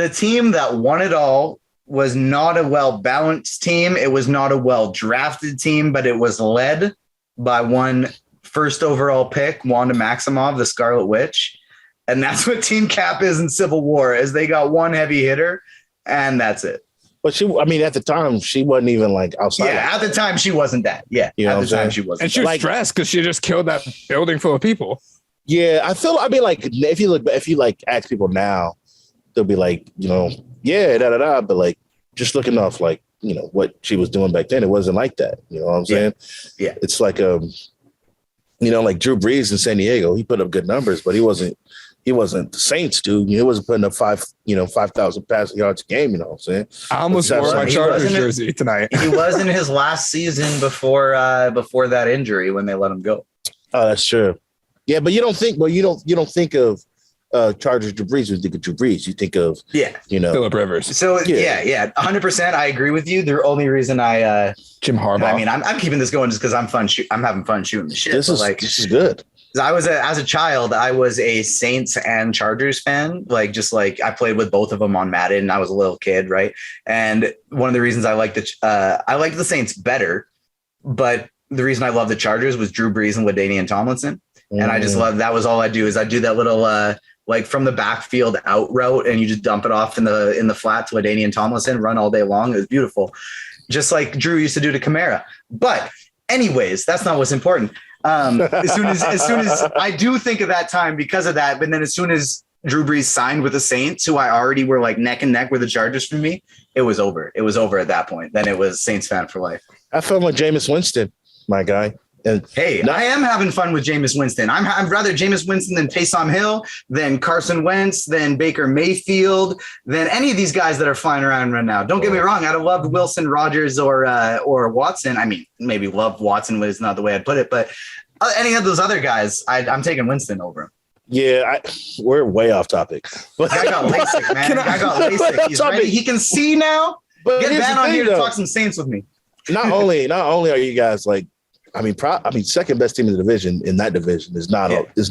team that won it all was not a well-balanced team. It was not a well-drafted team, but it was led by one first overall pick, Wanda Maximoff, the Scarlet Witch. And that's what Team Cap is in Civil War, is they got one heavy hitter, and that's it. But at the time, she wasn't even like outside. Yeah, at the time, she wasn't that. Yeah, you know at the time, she wasn't. And she was stressed because she just killed that building full of people. Yeah, if you ask people now, they'll be like, yeah, but like, just looking off, like, what she was doing back then, it wasn't like that. You know what I'm saying? Yeah. It's like, like Drew Brees in San Diego, he put up good numbers, but he wasn't the Saints, dude. He wasn't putting up 5,000 passing yards a game. You know what I'm saying? I almost wore my Chargers jersey tonight. He was in his last season before that injury when they let him go. Oh, that's true. Yeah, but you don't think of Chargers Drew Brees. You think of Drew Brees. You think of Phillip Rivers. So yeah, 100%. I agree with you. The only reason Jim Harbaugh. I mean, I'm keeping this going just because I'm having fun shooting the shit. This is good. As a child, I was a Saints and Chargers fan. I played with both of them on Madden. I was a little kid, right? And one of the reasons I liked the Saints better, but the reason I loved the Chargers was Drew Brees and LaDainian Tomlinson. And I just loved that. Was all I do is I do that little from the backfield out route, and you just dump it off in the flat to LaDainian Tomlinson, run all day long. It was beautiful, just like Drew used to do to Kamara. But anyways, that's not what's important. As soon as I do think of that time because of that, but then as soon as Drew Brees signed with the Saints, who I already were like neck and neck with the Chargers for me, it was over. It was over at that point. Then it was Saints fan for life. I felt like Jameis Winston, my guy. And I am having fun with Jameis Winston. I'm rather Jameis Winston than Taysom Hill, than Carson Wentz, than Baker Mayfield, than any of these guys that are flying around right now. Don't get me wrong. I'd have loved Wilson, Rodgers, or Watson. I mean, maybe love Watson was not the way I'd put it, but any of those other guys, I'm taking Winston over him. Yeah, we're way off topic. I got LASIK, man. I got LASIK. He's ready. He can see now. But get Ben on here to talk some Saints with me. Not only are you guys like, second best team in the division is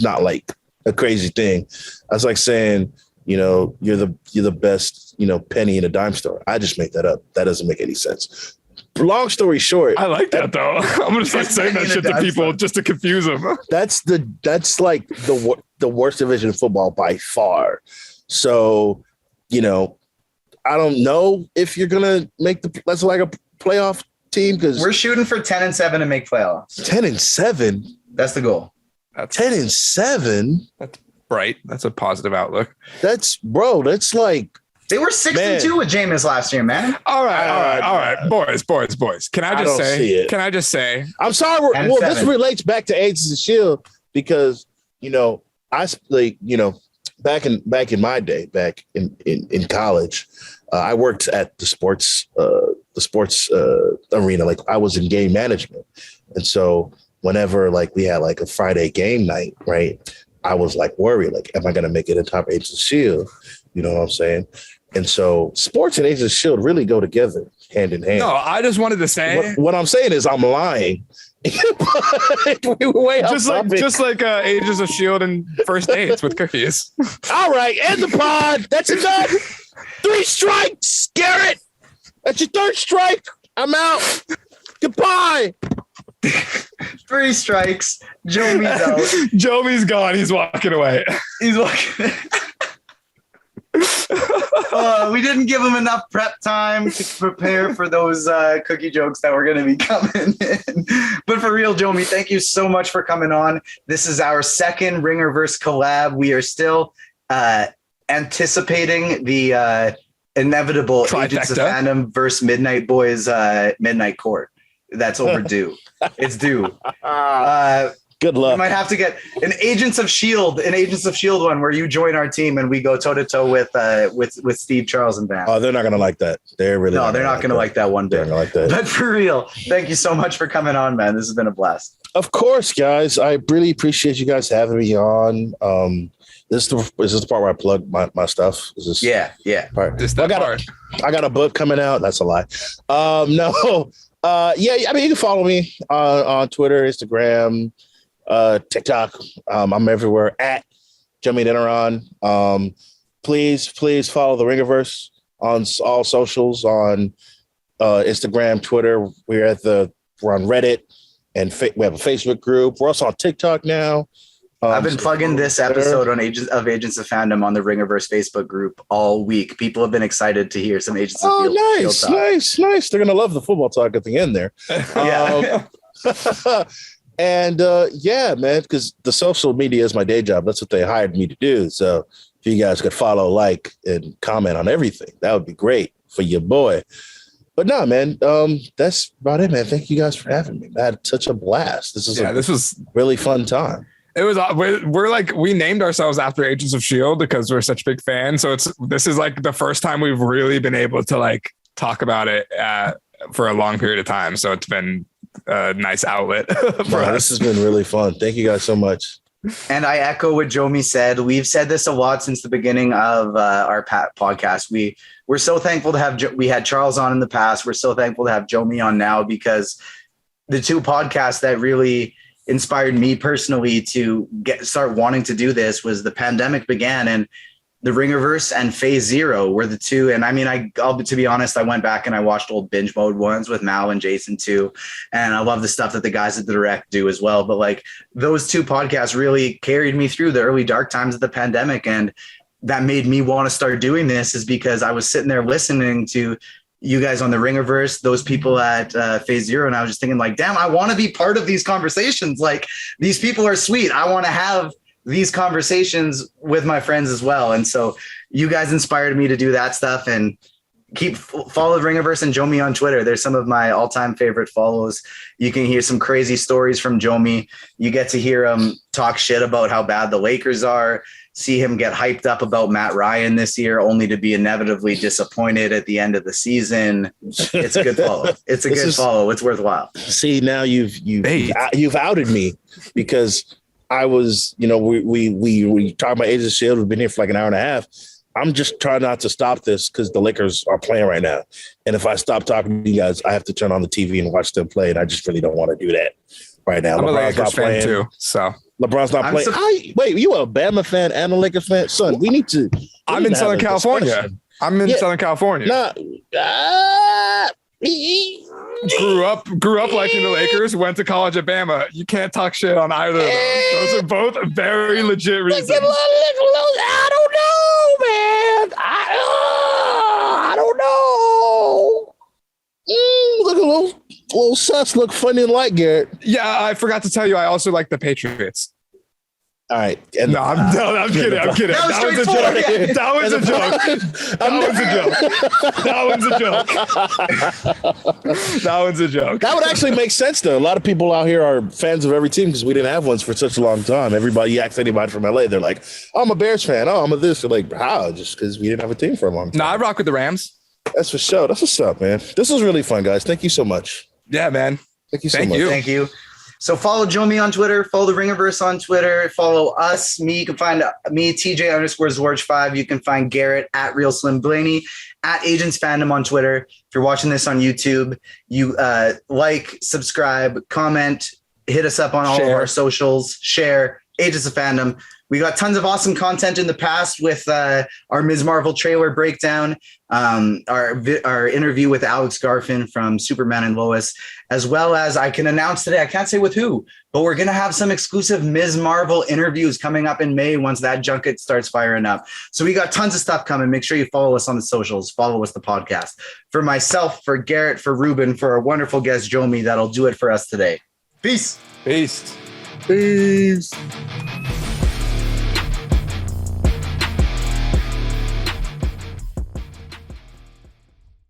not like a crazy thing. That's like saying, you're the best, penny in a dime store. I just make that up. That doesn't make any sense. Long story short, I like that though. I'm gonna start saying that shit to people just to confuse them. That's like the worst division of football by far. So, I don't know if you're gonna make that's like a playoff team, because we're shooting for 10-7 to make playoffs. 10-7. That's the goal. 10-7. That's bright. That's a positive outlook. That's like. They were 6-2 with Jameis last year, man. All right. Boys. Can I just say? I'm sorry. This relates back to Agents of Shield because, back in my day, back in college, I worked at the sports arena. Like, I was in game management. And so whenever we had a Friday game night, right, I was worried, am I going to make it in top Agents of Shield? You know what I'm saying? And so sports and Agents of Shield really go together hand in hand. No, I just wanted to say what I'm saying is I'm lying. just like Agents of Shield and First Dates with cookies. All right, end the pod. That's enough. 3 strikes, Garrett. That's your 3rd strike. I'm out. Goodbye. 3 strikes. Jomi's out. Jomi's gone. He's walking away. He's walking. We didn't give him enough prep time to prepare for those cookie jokes that were going to be coming in. But for real, Jomi, thank you so much for coming on. This is our 2nd Ringerverse collab. We are still anticipating the inevitable Agents of Fandom versus Midnight Boys Midnight Court. That's overdue. It's due. Good luck. We might have to get an Agents of Shield one where you join our team and we go toe to toe with Steve Charles and Bam. Oh, they're not gonna like that. They're not gonna like that one bit. Like that. But for real, thank you so much for coming on, man. This has been a blast. Of course, guys. I really appreciate you guys having me on. This is the part where I plug my stuff. Is this yeah. Part? Just that part. I got a book coming out. That's a lie. No. Yeah. I mean, you can follow me on Twitter, Instagram, TikTok. I'm everywhere at Jomi Adeniran. Please follow the Ringerverse on all socials, on Instagram, Twitter. We're on Reddit, and we have a Facebook group. We're also on TikTok now. I've been plugging this episode on Agents of Fandom on the Ringerverse Facebook group all week. People have been excited to hear some Agents of Field talk. Nice. They're gonna love the football talk at the end there. And yeah, man, because the social media is my day job. That's what they hired me to do. So if you guys could follow, like, and comment on everything, that would be great for your boy. But no, man, that's about it, man. Thank you guys for having me. I had such a blast. This was really fun time. It was. We're like, we named ourselves after Agents of Shield because we're such big fans. So this is like the first time we've really been able to like talk about it for a long period of time. So it's been a nice outlet for us. This has been really fun. Thank you guys so much. And I echo what Jomi said. We've said this a lot since the beginning of our podcast. We're so thankful to have we had Charles on in the past. We're so thankful to have Jomi on now, because the 2 podcasts that really inspired me personally to start wanting to do this was the pandemic began, and the Ringerverse and Phase Zero were the 2. And I mean, to be honest, I went back and I watched old binge mode ones with Mal and Jason too. And I love the stuff that the guys at the Direct do as well. But like, those 2 podcasts really carried me through the early dark times of the pandemic. And that made me want to start doing this, is because I was sitting there listening to you guys on the Ringerverse, those people at Phase Zero. And I was just thinking like, damn, I want to be part of these conversations. Like, these people are sweet. I want to have these conversations with my friends as well. And so you guys inspired me to do that stuff, and follow Ringerverse and Jomi on Twitter. They're some of my all-time favorite follows. You can hear some crazy stories from Jomi. You get to hear him talk shit about how bad the Lakers are, see him get hyped up about Matt Ryan this year, only to be inevitably disappointed at the end of the season. It's a good follow. It's a good follow. It's worthwhile. See, now you've outed me, because I was, we talked about Agents of Shield. We've been here for like an hour and a half. I'm just trying not to stop this because the Lakers are playing right now. And if I stop talking to you guys, I have to turn on the TV and watch them play. And I just really don't want to do that right now. I'm a Lakers fan too. So LeBron's not playing. Wait, you a Bama fan and a Lakers fan? Son, we need to. I'm in Southern California. Southern California. Grew up liking the Lakers, went to college at Bama. You can't talk shit on either of those. Those are both very legit reasons. I don't know, man. I don't know. Look a little sus, look funny and light, Garrett. Yeah, I forgot to tell you, I also like the Patriots. All right. I'm kidding. That was a joke. That one's a joke. That would actually make sense, though. A lot of people out here are fans of every team because we didn't have ones for such a long time. Everybody, ask anybody from LA, they're like, oh, I'm a Bears fan. Oh, I'm a this. They're like, how? Just because we didn't have a team for a long time. No, I rock with the Rams. That's for sure. That's what's up, man. This was really fun, guys. Thank you so much. Yeah, man. Thank you so much. Thank you. So follow Jomi on Twitter, follow the Ringerverse on Twitter, follow us. You can find me, TJ_Zorge5. You can find Garrett at Real Slim Blaney, at Agents Fandom on Twitter. If you're watching this on YouTube, you like, subscribe, comment, hit us up on all of our socials, share Agents of Fandom. We got tons of awesome content in the past with our Ms. Marvel trailer breakdown, our interview with Alex Garfin from Superman and Lois, as well as I can announce today, I can't say with who, but we're going to have some exclusive Ms. Marvel interviews coming up in May once that junket starts firing up. So we got tons of stuff coming. Make sure you follow us on the socials, follow us the podcast. For myself, for Garrett, for Ruben, for our wonderful guest Jomi, that'll do it for us today. Peace. Peace. Peace.